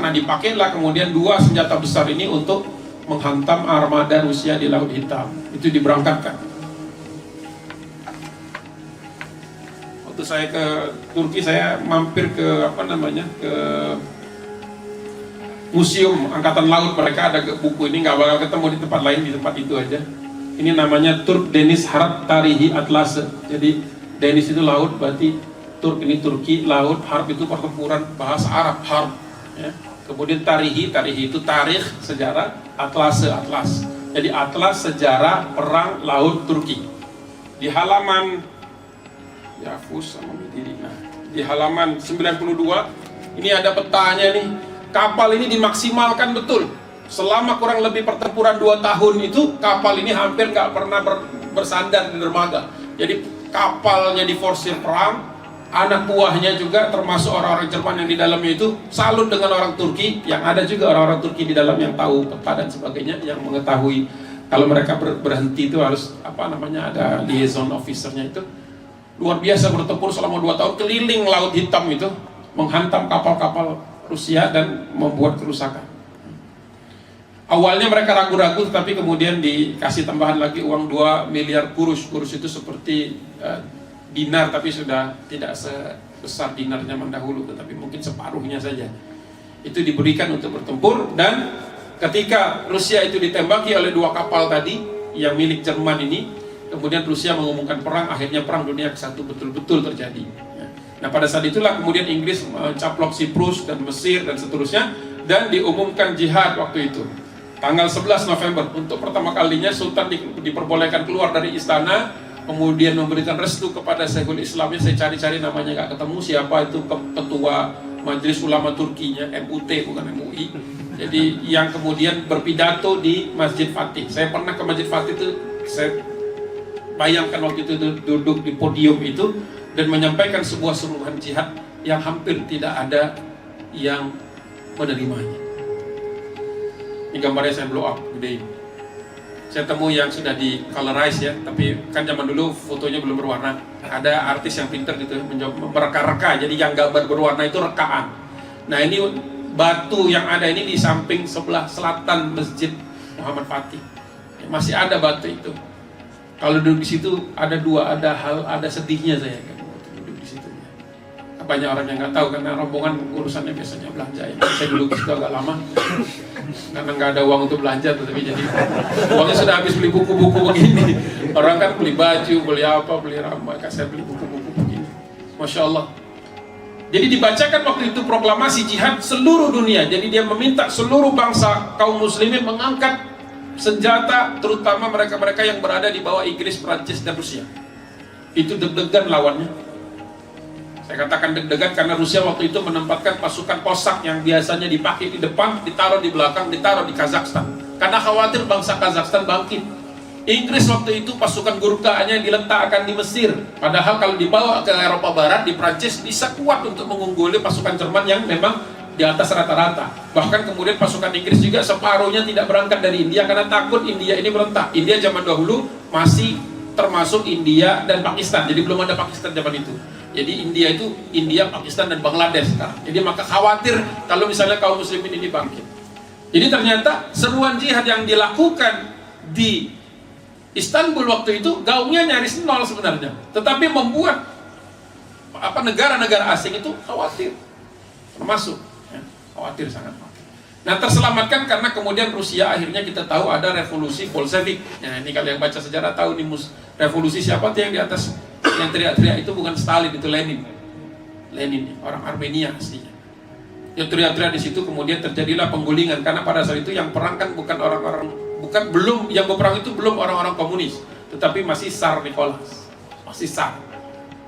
Nah dipakailah kemudian 2 senjata besar ini untuk menghantam armada Rusia di Laut Hitam. Itu diberangkatkan. Waktu saya ke Turki, saya mampir ke ke museum angkatan laut mereka, ada buku ini, nggak bakal ketemu di tempat lain, di tempat itu aja. Ini namanya Turk Deniz Harp Tarihi Atlas. Jadi Deniz itu laut, berarti Turk ini Turki, laut, Harp itu pertempuran, bahasa Arab Harp. Ya. Kemudian Tarihi itu tarikh, sejarah, Atlas. Jadi Atlas sejarah perang laut Turki. Di halaman Yavuz sama Midilli. Nah, di halaman 92 ini ada petanya nih. Kapal ini dimaksimalkan betul. Selama kurang lebih pertempuran 2 tahun itu, kapal ini hampir nggak pernah bersandar di dermaga. Jadi kapalnya diforsir perang, anak buahnya juga termasuk orang-orang Jerman yang di dalamnya itu salut dengan orang Turki, yang ada juga orang-orang Turki di dalam yang tahu peta dan sebagainya, yang mengetahui kalau mereka berhenti itu harus ada liaison officernya itu. Luar biasa bertempur selama 2 tahun keliling Laut Hitam itu, menghantam kapal-kapal Rusia dan membuat kerusakan. Awalnya mereka ragu-ragu, tetapi kemudian dikasih tambahan lagi uang 2 miliar kurus. Kurus itu seperti dinar, tapi sudah tidak sebesar dinar zaman dahulu, tetapi mungkin separuhnya saja. Itu diberikan untuk bertempur, dan ketika Rusia itu ditembaki oleh 2 kapal tadi yang milik Jerman ini, kemudian Rusia mengumumkan perang. Akhirnya perang dunia ke-1 betul-betul terjadi. Nah, pada saat itulah kemudian Inggris mencaplok Siprus dan Mesir dan seterusnya, dan diumumkan jihad waktu itu. Tanggal 11 November, untuk pertama kalinya Sultan diperbolehkan keluar dari istana, kemudian memberikan restu kepada Syekhul Islamnya. Saya cari-cari namanya nggak ketemu, siapa itu ketua Majelis Ulama Turkinya, MUT bukan MUI. Jadi yang kemudian berpidato di Masjid Fatih. Saya pernah ke Masjid Fatih itu, saya bayangkan waktu itu duduk di podium itu dan menyampaikan sebuah seruan jihad yang hampir tidak ada yang menerimanya. Ini gambarnya saya blow up, gede. Saya temu yang sudah di colorize ya, tapi kan zaman dulu fotonya belum berwarna. Ada artis yang pintar gitu, mereka-reka, jadi yang gambar berwarna itu rekaan. Nah, ini batu yang ada ini di samping sebelah selatan Masjid Muhammad Fatih. Masih ada batu itu. Kalau duduk di situ ada sedihnya saya kan, duduk di situ. Banyak orang yang nggak tahu karena rombongan urusannya biasanya belanja ya. Saya duduk di situ agak lama karena nggak ada uang untuk belanja, tapi jadi uangnya sudah habis beli buku-buku begini. Orang kan beli baju, beli apa, beli ramai. Saya beli buku-buku begini. Masya Allah. Jadi dibacakan waktu itu proklamasi jihad seluruh dunia. Jadi dia meminta seluruh bangsa kaum muslimin mengangkat senjata, terutama mereka-mereka yang berada di bawah Inggris, Prancis, dan Rusia. Itu deg-degan lawannya. Saya katakan deg-degan karena Rusia waktu itu menempatkan pasukan Cossack yang biasanya dipakai di depan, ditaruh di belakang, ditaruh di Kazakhstan. Karena khawatir bangsa Kazakhstan bangkit. Inggris waktu itu pasukan Gurkha-nya diletakkan di Mesir. Padahal kalau dibawa ke Eropa Barat, di Prancis bisa kuat untuk mengungguli pasukan Jerman yang memang di atas rata-rata. Bahkan kemudian pasukan Inggris juga separuhnya tidak berangkat dari India karena takut India ini berontak. India zaman dahulu masih termasuk India dan Pakistan, jadi belum ada Pakistan zaman itu. Jadi India, Pakistan, dan Bangladesh sekarang. Jadi maka khawatir kalau misalnya kaum muslimin ini bangkit. Jadi ternyata seruan jihad yang dilakukan di Istanbul waktu itu gaungnya nyaris nol sebenarnya, tetapi membuat negara-negara asing itu khawatir, termasuk khawatir sangat. Nah, terselamatkan karena kemudian Rusia akhirnya kita tahu ada revolusi Bolshevik. Nah, ini kalau yang baca sejarah tahu nih revolusi siapa tuh yang di atas yang teriak-teriak itu bukan Stalin, itu Lenin. Lenin, orang Armenia aslinya. Yang teriak-teriak di situ kemudian terjadilah penggulingan karena pada saat itu yang perang kan bukan yang berperang itu belum orang-orang komunis, tetapi masih Tsar Nicholas, masih Tsar.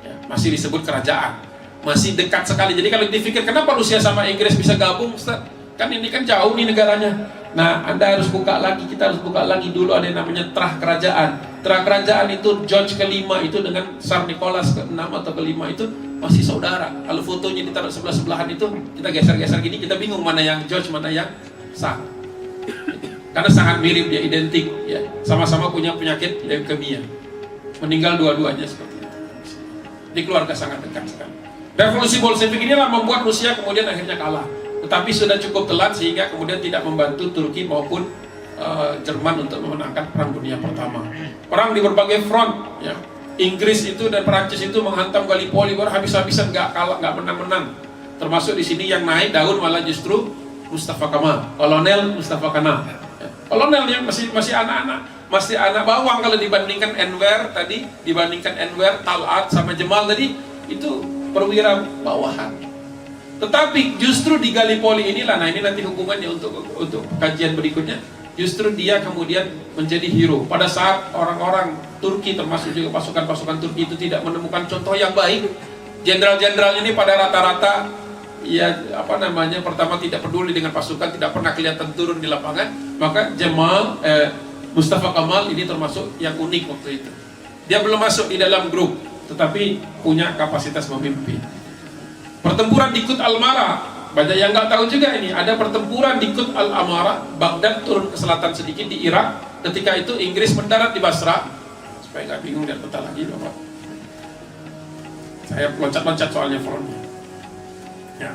Ya, masih disebut kerajaan. Masih dekat sekali. Jadi kalau dipikir kenapa Rusia sama Inggris bisa gabung, Ustaz? Kan ini kan jauh nih negaranya. Nah, Anda harus buka lagi, kita harus buka lagi dulu ada yang namanya terah kerajaan. Terah kerajaan itu George kelima itu dengan Tsar Nicholas ke-6 atau ke-5 itu masih saudara. Kalau fotonya ditaruh sebelah-sebelahan itu kita geser-geser gini, kita bingung mana yang George, mana yang Tsar. Karena sangat mirip, dia identik ya. Sama-sama punya penyakit leukemia. Meninggal dua-duanya seperti itu. Di keluarga sangat dekat sekali. Revolusi Bolshevik inilah membuat Rusia kemudian akhirnya kalah. Tetapi sudah cukup telat sehingga kemudian tidak membantu Turki maupun Jerman untuk memenangkan Perang Dunia Pertama. Perang di berbagai front, ya. Inggris itu dan Perancis itu menghantam Gallipoli, habis-habisan nggak kalah, nggak menang-menang. Termasuk di sini yang naik daun malah justru Mustafa Kemal, Kolonel Mustafa Kemal. Ya. Kolonel yang masih anak-anak, masih anak bawang kalau dibandingkan Enver tadi, dibandingkan Enver, Talat sama Jemal tadi itu perwira bawahan. Tetapi justru di Gallipoli inilah, nah ini nanti hubungannya untuk kajian berikutnya. Justru dia kemudian menjadi hero. Pada saat orang-orang Turki termasuk juga pasukan-pasukan Turki itu tidak menemukan contoh yang baik, jenderal-jenderal ini pada rata-rata pertama tidak peduli dengan pasukan, tidak pernah kelihatan turun di lapangan. Maka Mustafa Kemal ini termasuk yang unik waktu itu. Dia belum masuk di dalam grup. tetapi punya kapasitas memimpin. Pertempuran di Kut Al-Mara, banyak yang nggak tahu juga ini, ada pertempuran di Kut Al-Amara, Baghdad turun ke selatan sedikit di Irak. Ketika itu Inggris mendarat di Basra, supaya nggak bingung dan peta lagi, Bapak. Saya loncat-loncat soalnya frontnya. Ya,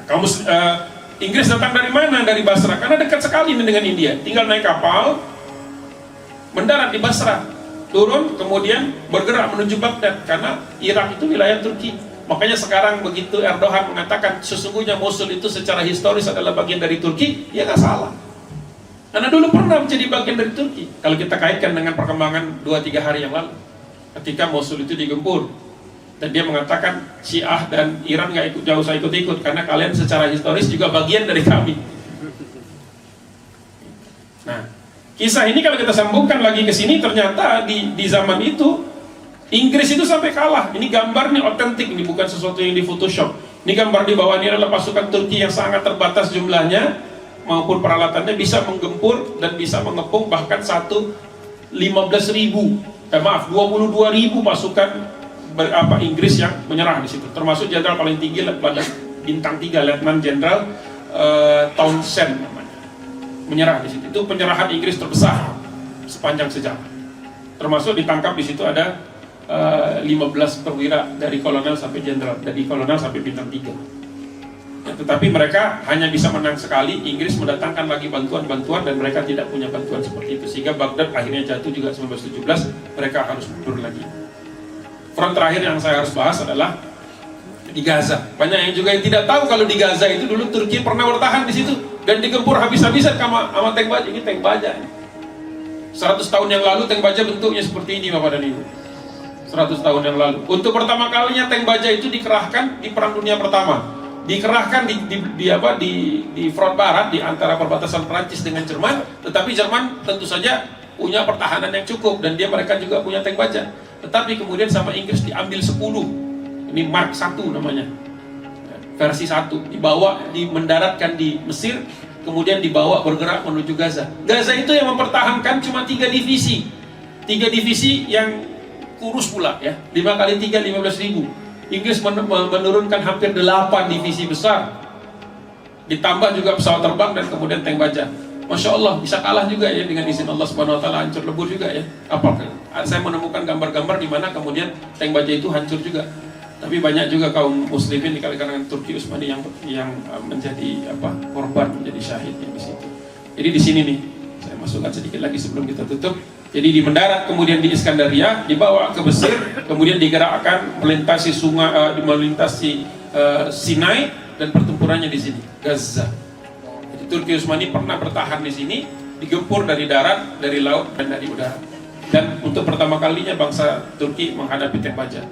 Inggris datang dari mana? Dari Basra, karena dekat sekali dengan India. Tinggal naik kapal, mendarat di Basra, turun, kemudian bergerak menuju Baghdad, karena Irak itu wilayah Turki. Makanya sekarang begitu Erdogan mengatakan sesungguhnya Mosul itu secara historis adalah bagian dari Turki, ya nggak salah. Karena dulu pernah menjadi bagian dari Turki. Kalau kita kaitkan dengan perkembangan 2-3 hari yang lalu, ketika Mosul itu digempur, dan dia mengatakan Syiah dan Iran nggak jauh usah ikut-ikut, karena kalian secara historis juga bagian dari kami. Nah, kisah ini kalau kita sambungkan lagi ke sini, ternyata di zaman itu Inggris itu sampai kalah. Ini gambar nih otentik, ini bukan sesuatu yang di Photoshop. Ini gambar di bawah, ini adalah pasukan Turki yang sangat terbatas jumlahnya maupun peralatannya, bisa menggempur dan bisa mengepung bahkan 22.000 pasukan Inggris yang menyerah di situ. Termasuk jenderal paling tinggi, bintang 3, Letnan Jenderal Townsend namanya, menyerah di situ. Itu penyerahan Inggris terbesar sepanjang sejarah. Termasuk ditangkap di situ ada 15 perwira dari kolonel sampai jenderal, dari kolonel sampai bintang 3. Ya, tetapi mereka hanya bisa menang sekali. Inggris mendatangkan lagi bantuan-bantuan dan mereka tidak punya bantuan seperti itu, sehingga Baghdad akhirnya jatuh juga 1917. Mereka harus mundur lagi. Front terakhir yang saya harus bahas adalah di Gaza. Banyak yang juga yang tidak tahu kalau di Gaza itu dulu Turki pernah bertahan di situ dan digempur habis-habisan sama tank baja. Ini tank baja. 100 tahun yang lalu tank baja bentuknya seperti ini, Bapak dan Ibu. 100 tahun yang lalu. Untuk pertama kalinya tank baja itu dikerahkan di Perang Dunia Pertama. Dikerahkan di front barat, di antara perbatasan Prancis dengan Jerman. Tetapi Jerman tentu saja punya pertahanan yang cukup dan mereka juga punya tank baja. Tetapi kemudian sama Inggris diambil 10. Ini Mark 1 namanya, versi 1. Mendaratkan di Mesir, kemudian dibawa bergerak menuju Gaza. Gaza itu yang mempertahankan cuma 3 divisi. 3 divisi yang kurus pula ya. 5 kali 3, 15.000. Inggris menurunkan hampir 8 divisi besar. Ditambah juga pesawat terbang dan kemudian tank baja. Masya Allah, bisa kalah juga ya dengan izin Allah Subhanahu Wa Taala, hancur lebur juga ya. Apakah saya menemukan gambar-gambar di mana kemudian tank baja itu hancur juga. Tapi banyak juga kaum muslimin di kalangan Turki Utsmani yang menjadi korban, menjadi syahid di situ. Jadi di sini nih, saya masukkan sedikit lagi sebelum kita tutup. Jadi di mendarat kemudian di Iskandaria, dibawa ke Mesir, kemudian digerakkan melintasi sungai, melintasi Sinai, dan pertempurannya di sini Gaza. Jadi Turki Utsmani pernah bertahan di sini, digempur dari darat, dari laut, dan dari udara. Dan untuk pertama kalinya bangsa Turki menghadapi tank baja.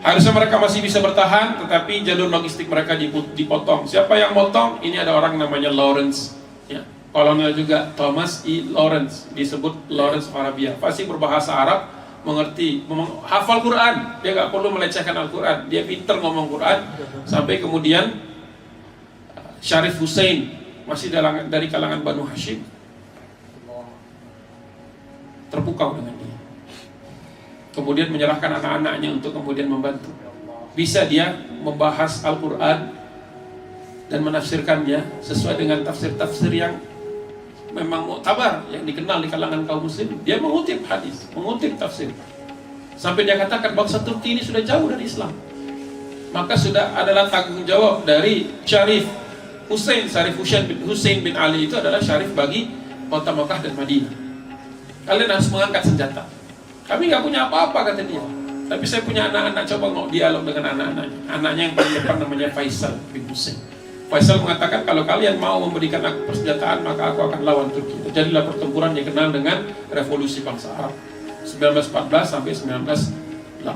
Harusnya mereka masih bisa bertahan, tetapi jalur logistik mereka dipotong. Siapa yang motong? Ini ada orang namanya Lawrence, ya. Kolonel juga Thomas E. Lawrence, disebut Lawrence of Arabia. Pasti berbahasa Arab, mengerti, hafal Quran. Dia nggak perlu melecehkan Al-Quran. Dia pinter ngomong Quran. Sampai kemudian Syarif Hussein, masih dari kalangan Banu Hashim, terpukau dengan dia. Kemudian menyerahkan anak-anaknya untuk kemudian membantu. Bisa dia membahas Al-Quran dan menafsirkannya sesuai dengan tafsir-tafsir yang memang muktabar, yang dikenal di kalangan kaum muslim. Dia mengutip hadis, mengutip tafsir. Sampai dia katakan bangsa Turki ini sudah jauh dari Islam. Maka sudah adalah tanggung jawab dari Syarif Hussein bin Ali, itu adalah syarif bagi kota Makkah dan Madinah. Kalian harus mengangkat senjata. Kami nggak punya apa-apa, kata dia. Tapi saya punya anak-anak, coba mau dialog dengan anak-anaknya. Anaknya yang paling depan namanya Faisal bin Hussein. Faisal mengatakan, kalau kalian mau memberikan aku persenjataan, maka aku akan lawan Turki. Terjadilah pertempuran yang dikenal dengan revolusi bangsa Arab 1914 sampai 1918.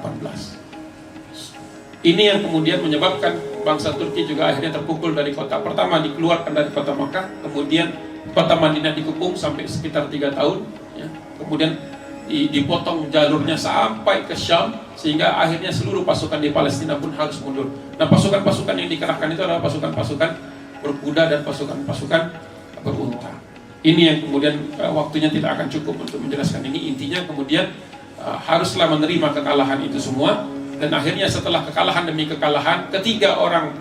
Ini yang kemudian menyebabkan bangsa Turki juga akhirnya terpukul dari kota. Pertama dikeluarkan dari kota Makkah, kemudian kota Madinah dikepung sampai sekitar 3 tahun, ya. Kemudian dipotong jalurnya sampai ke Syam, sehingga akhirnya seluruh pasukan di Palestina pun harus mundur. Nah, pasukan-pasukan yang dikerahkan itu adalah pasukan-pasukan berkuda dan pasukan-pasukan berunta. Ini yang kemudian waktunya tidak akan cukup untuk menjelaskan ini. Intinya kemudian haruslah menerima kekalahan itu semua, Dan akhirnya setelah kekalahan demi kekalahan, ketiga orang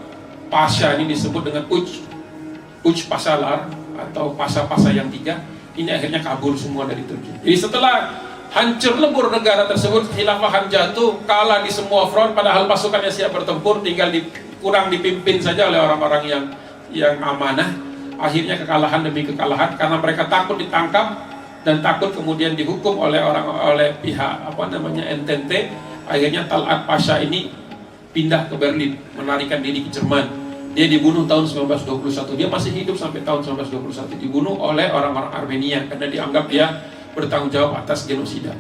pasha ini disebut dengan Uç Pasalar atau pasha-pasha yang tiga, ini akhirnya kabur semua dari Turki. Jadi setelah hancur lebur negara tersebut, khilafahan jatuh, kalah di semua front, padahal pasukannya siap bertempur, tinggal kurang dipimpin saja oleh orang-orang yang amanah. Akhirnya kekalahan demi kekalahan karena mereka takut ditangkap dan takut kemudian dihukum oleh pihak Entente. Akhirnya Talat Pasha ini pindah ke Berlin, melarikan diri ke Jerman. Dia dibunuh tahun 1921. Dia masih hidup sampai tahun 1921. Dibunuh oleh orang-orang Armenia karena dianggap dia bertanggung jawab atas genosida.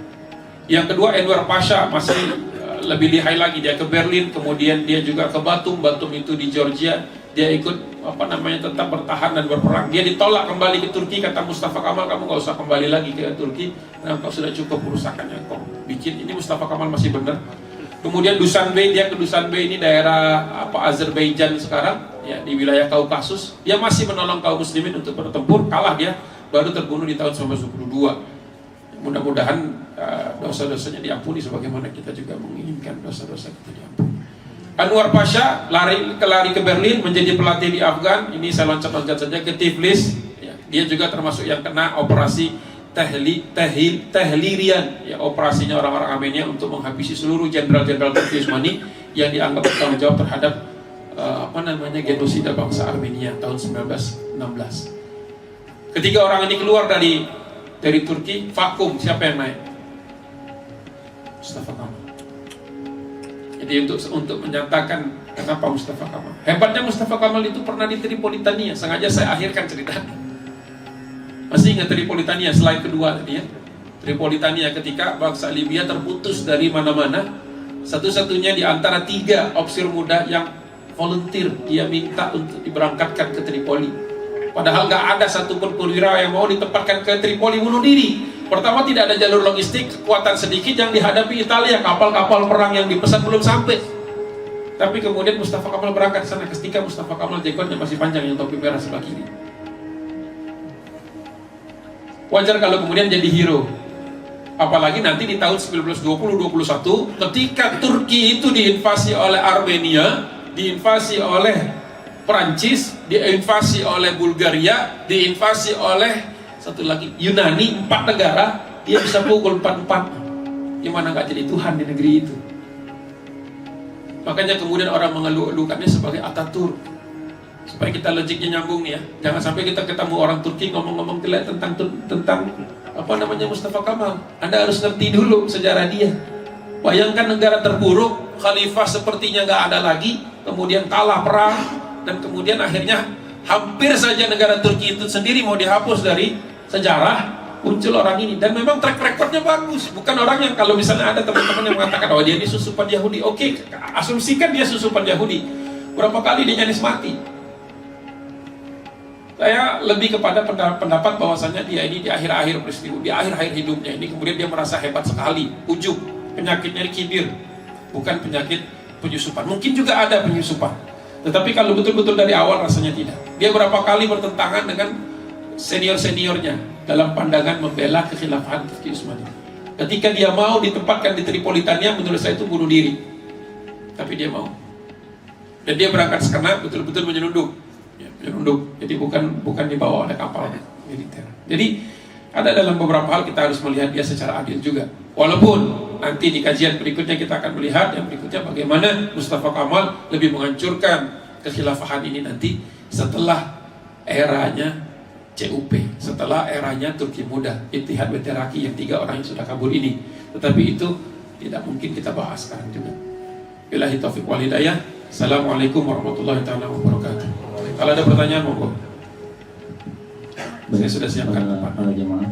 Yang kedua, Enver Pasha masih lebih lihai lagi. Dia ke Berlin, kemudian dia juga ke Batum. Batum itu di Georgia. Dia ikut tetap bertahan dan berperang. Dia ditolak kembali ke Turki. Kata Mustafa Kemal, kamu nggak usah kembali lagi ke Turki, nah, kau sudah cukup kerusakannya kau bikin. Ini Mustafa Kemal masih benar. Kemudian Dusanbe, dia ke Dusanbe, ini daerah Azerbaijan sekarang, ya, di wilayah Kaukasus. Dia masih menolong kaum muslimin untuk bertempur. Kalah dia, baru terbunuh di tahun 1922. Mudah-mudahan dosa-dosanya diampuni, sebagaimana kita juga menginginkan dosa-dosa kita diampuni. Anwar Pasha lari ke Berlin, menjadi pelatih di Afgan. Ini saya loncat-loncat saja ke Tiflis. Ya, dia juga termasuk yang kena operasi Tehlirian, ya, operasinya orang-orang Armenia untuk menghabisi seluruh jenderal-jenderal Turki Utsmani yang dianggap bertanggung jawab terhadap genosida bangsa Armenia tahun 1916. Ketika orang ini keluar dari Turki, vakum, siapa yang naik? Mustafa Kemal. Jadi untuk menyatakan kenapa Mustafa Kemal. Hebatnya Mustafa Kemal itu pernah di Tripolitania. Sengaja saya akhirkan cerita. Masih ingat Tripolitania, slide kedua tadi ya. Tripolitania ketika bangsa Libya terputus dari mana-mana. Satu-satunya di antara 3 ofisir muda yang volunteer, dia minta untuk diberangkatkan ke Tripoli. Padahal gak ada satupun perwira yang mau ditempatkan ke Tripoli, bunuh diri. Pertama, tidak ada jalur logistik, kekuatan sedikit yang dihadapi Italia, kapal-kapal perang yang dipesan belum sampai. Tapi kemudian Mustafa Kemal berangkat ke sana. Ketika Mustafa Kemal jenggotnya masih panjang, yang topi merah sebelah kiri. Wajar kalau kemudian jadi hero. Apalagi nanti di tahun 1920-21, ketika Turki itu diinvasi oleh Armenia, diinvasi oleh Perancis, diinvasi oleh Bulgaria, diinvasi oleh satu lagi Yunani, 4 negara, dia bisa pukul 4-4. Gimana gak jadi Tuhan di negeri itu? Makanya kemudian orang mengeluh-elukannya sebagai Ataturk. Supaya kita logiknya nyambung ya. Jangan sampai kita ketemu orang Turki ngomong-ngomong jelek tentang Mustafa Kemal. Anda harus ngerti dulu sejarah dia. Bayangkan negara terburuk, khalifah sepertinya gak ada lagi, kemudian kalah perang, dan kemudian akhirnya hampir saja negara Turki itu sendiri mau dihapus dari sejarah. Muncul orang ini, dan memang track recordnya bagus. Bukan orang yang, kalau misalnya ada teman-teman yang mengatakan oh dia ini susupan Yahudi, oke, asumsikan dia susupan Yahudi. Berapa kali dia nyaris mati? Saya lebih kepada pendapat bahwasanya dia ini di akhir-akhir peristiwa, di akhir-akhir hidupnya ini kemudian dia merasa hebat sekali, ujub, penyakitnya kibir, bukan penyakit penyusupan. Mungkin juga ada penyusupan, tetapi kalau betul-betul dari awal rasanya tidak. Dia berapa kali bertentangan dengan senior-seniornya dalam pandangan membela kekhilafahan Turki Utsmani. Ketika dia mau ditempatkan di Tripolitania, menurut saya itu bunuh diri. Tapi dia mau. Dan dia berangkat sekena betul-betul menyelundup. Ya, menyelundup. Jadi bukan dibawa oleh kapal militer. Jadi ada dalam beberapa hal kita harus melihat dia secara adil juga. Walaupun nanti di kajian berikutnya kita akan melihat yang berikutnya bagaimana Mustafa Kemal lebih menghancurkan kekhilafahan ini nanti setelah eranya CUP, setelah eranya Turki Muda, Ittihad Beteraki yang 3 orang yang sudah kabur ini. Tetapi itu tidak mungkin kita bahas sekarang juga. Billahi taufiq wal hidayah. Assalamualaikum warahmatullahi wabarakatuh. Kalau ada pertanyaan monggo. Saya sudah siapkan tempat. Para jemaah.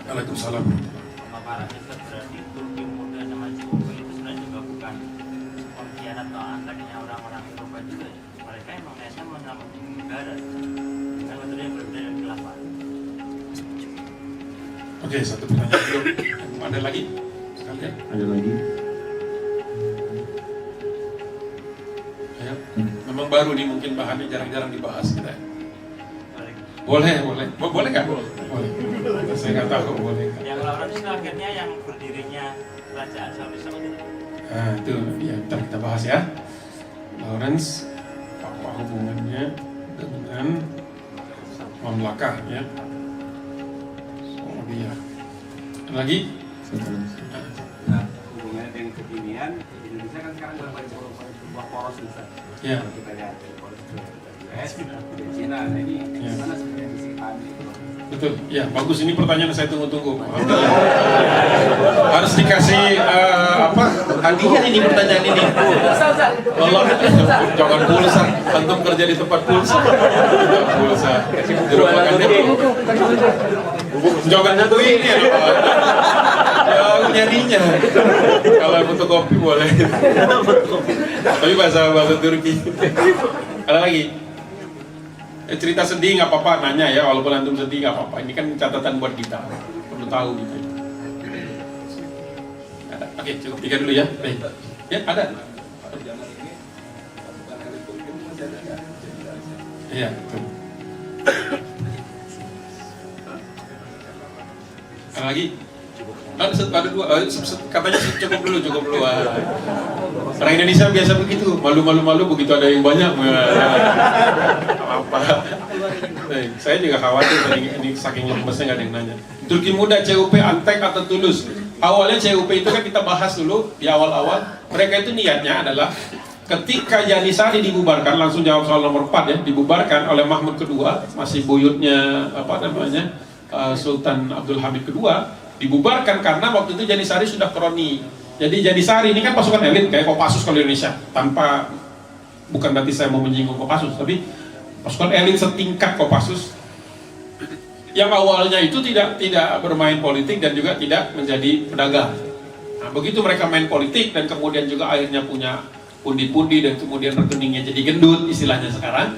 Waalaikumsalam. Berarti Turki Muda sama CUP itu sebenarnya juga bukan pengkhianat atau anaknya orang-orang Eropa juga. Mereka emang niatnya menyelamatkan negara dengan metode yang berbeda dari khilafah. Oke, satu pertanyaan dulu. Ada lagi? Sekalian. Ada lagi? Ya. Memang baru nih, mungkin bahannya jarang-jarang dibahas kita. Boleh kan? Boleh. Boleh. Saya nggak tahu boleh. Yang Lawrence itu akhirnya yang berdirinya kerajaan Saudi Saudi. Nah itu ya ntar kita bahas ya. Lawrence apa hubungannya dengan mamlakah ya? Saudi ya. Lagi? Nah, hubungannya dengan kekinian, Indonesia kan sekarang dalam sebuah poros besar. Ya. Kalau kita lihat poros US, China, nah ini Ya. gimana sebenarnya visi kami? Betul, ya bagus, ini pertanyaan saya tunggu-tunggu. Harus dikasih hadiah ini pertanyaan ini. Allah, jangan pulsa, antum kerja di tempat pulsa. Pulsa, dirupakannya jangan itu ini ya nyarinya. Kalau butuh kopi boleh. Tapi bahasa Turki. Ada lagi? Cerita sedih nggak apa-apa, nanya ya, walaupun antum sedih nggak apa-apa. Ini kan catatan buat kita, perlu tahu gitu. Ada, oke cukup 3 dulu ya. Baik. Ya ada. Iya. Betul. Ada lagi? Ada dua. Katanya cukup dulu. Orang Indonesia biasa begitu, malu begitu ada yang banyak. Apa? Saya juga khawatir tadi ini saking lemesnya nggak ada yang nanya. Turki Muda CUP Antek atau Tulus? Awalnya CUP itu kan kita bahas dulu di awal-awal. Mereka itu niatnya adalah ketika Janisari dibubarkan, langsung jawab soal nomor 4 ya, dibubarkan oleh Mahmud kedua, masih buyutnya Sultan Abdul Hamid kedua, dibubarkan karena waktu itu Janisari sudah kroni. Jadi Janisari ini kan pasukan elit kayak Kopassus kalau di Indonesia, tanpa bukan berarti saya mau menyinggung Kopassus, tapi pasukan elit setingkat Kopassus yang awalnya itu tidak bermain politik dan juga tidak menjadi pedagang. Nah, begitu mereka main politik dan kemudian juga akhirnya punya pundi-pundi dan kemudian rekeningnya jadi gendut istilahnya sekarang,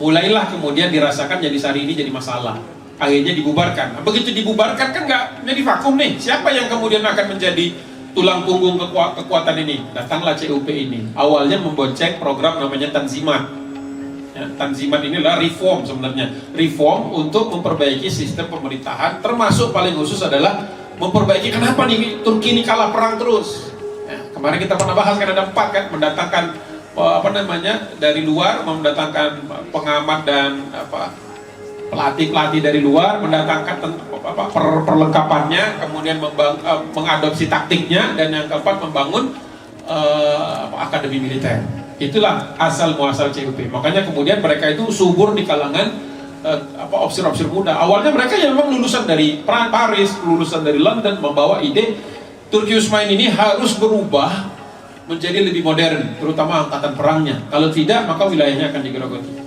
mulailah kemudian dirasakan Janisari ini jadi masalah. Akhirnya dibubarkan. Nah, begitu dibubarkan kan nggak jadi vakum nih. Siapa yang kemudian akan menjadi tulang punggung kekuatan ini? Datanglah CUP ini. Awalnya membonceng program namanya Tanzimat. Ya, Tanzimat ini adalah reform sebenarnya. Reform untuk memperbaiki sistem pemerintahan, termasuk paling khusus adalah memperbaiki kenapa nih Turki ini kalah perang terus. Ya, kemarin kita pernah bahas kan ada 4 kan, mendatangkan dari luar, mendatangkan pengamat dan pelatih dari luar, mendatangkan perlengkapannya, kemudian mengadopsi taktiknya, dan yang keempat membangun akademi militer. Itulah asal muasal CUP. Makanya kemudian mereka itu subur di kalangan ofisir-ofisir muda. Awalnya mereka yang memang lulusan dari Paris, lulusan dari London, membawa ide Turki Utsmani ini harus berubah menjadi lebih modern, terutama angkatan perangnya. Kalau tidak, maka wilayahnya akan digerogoti.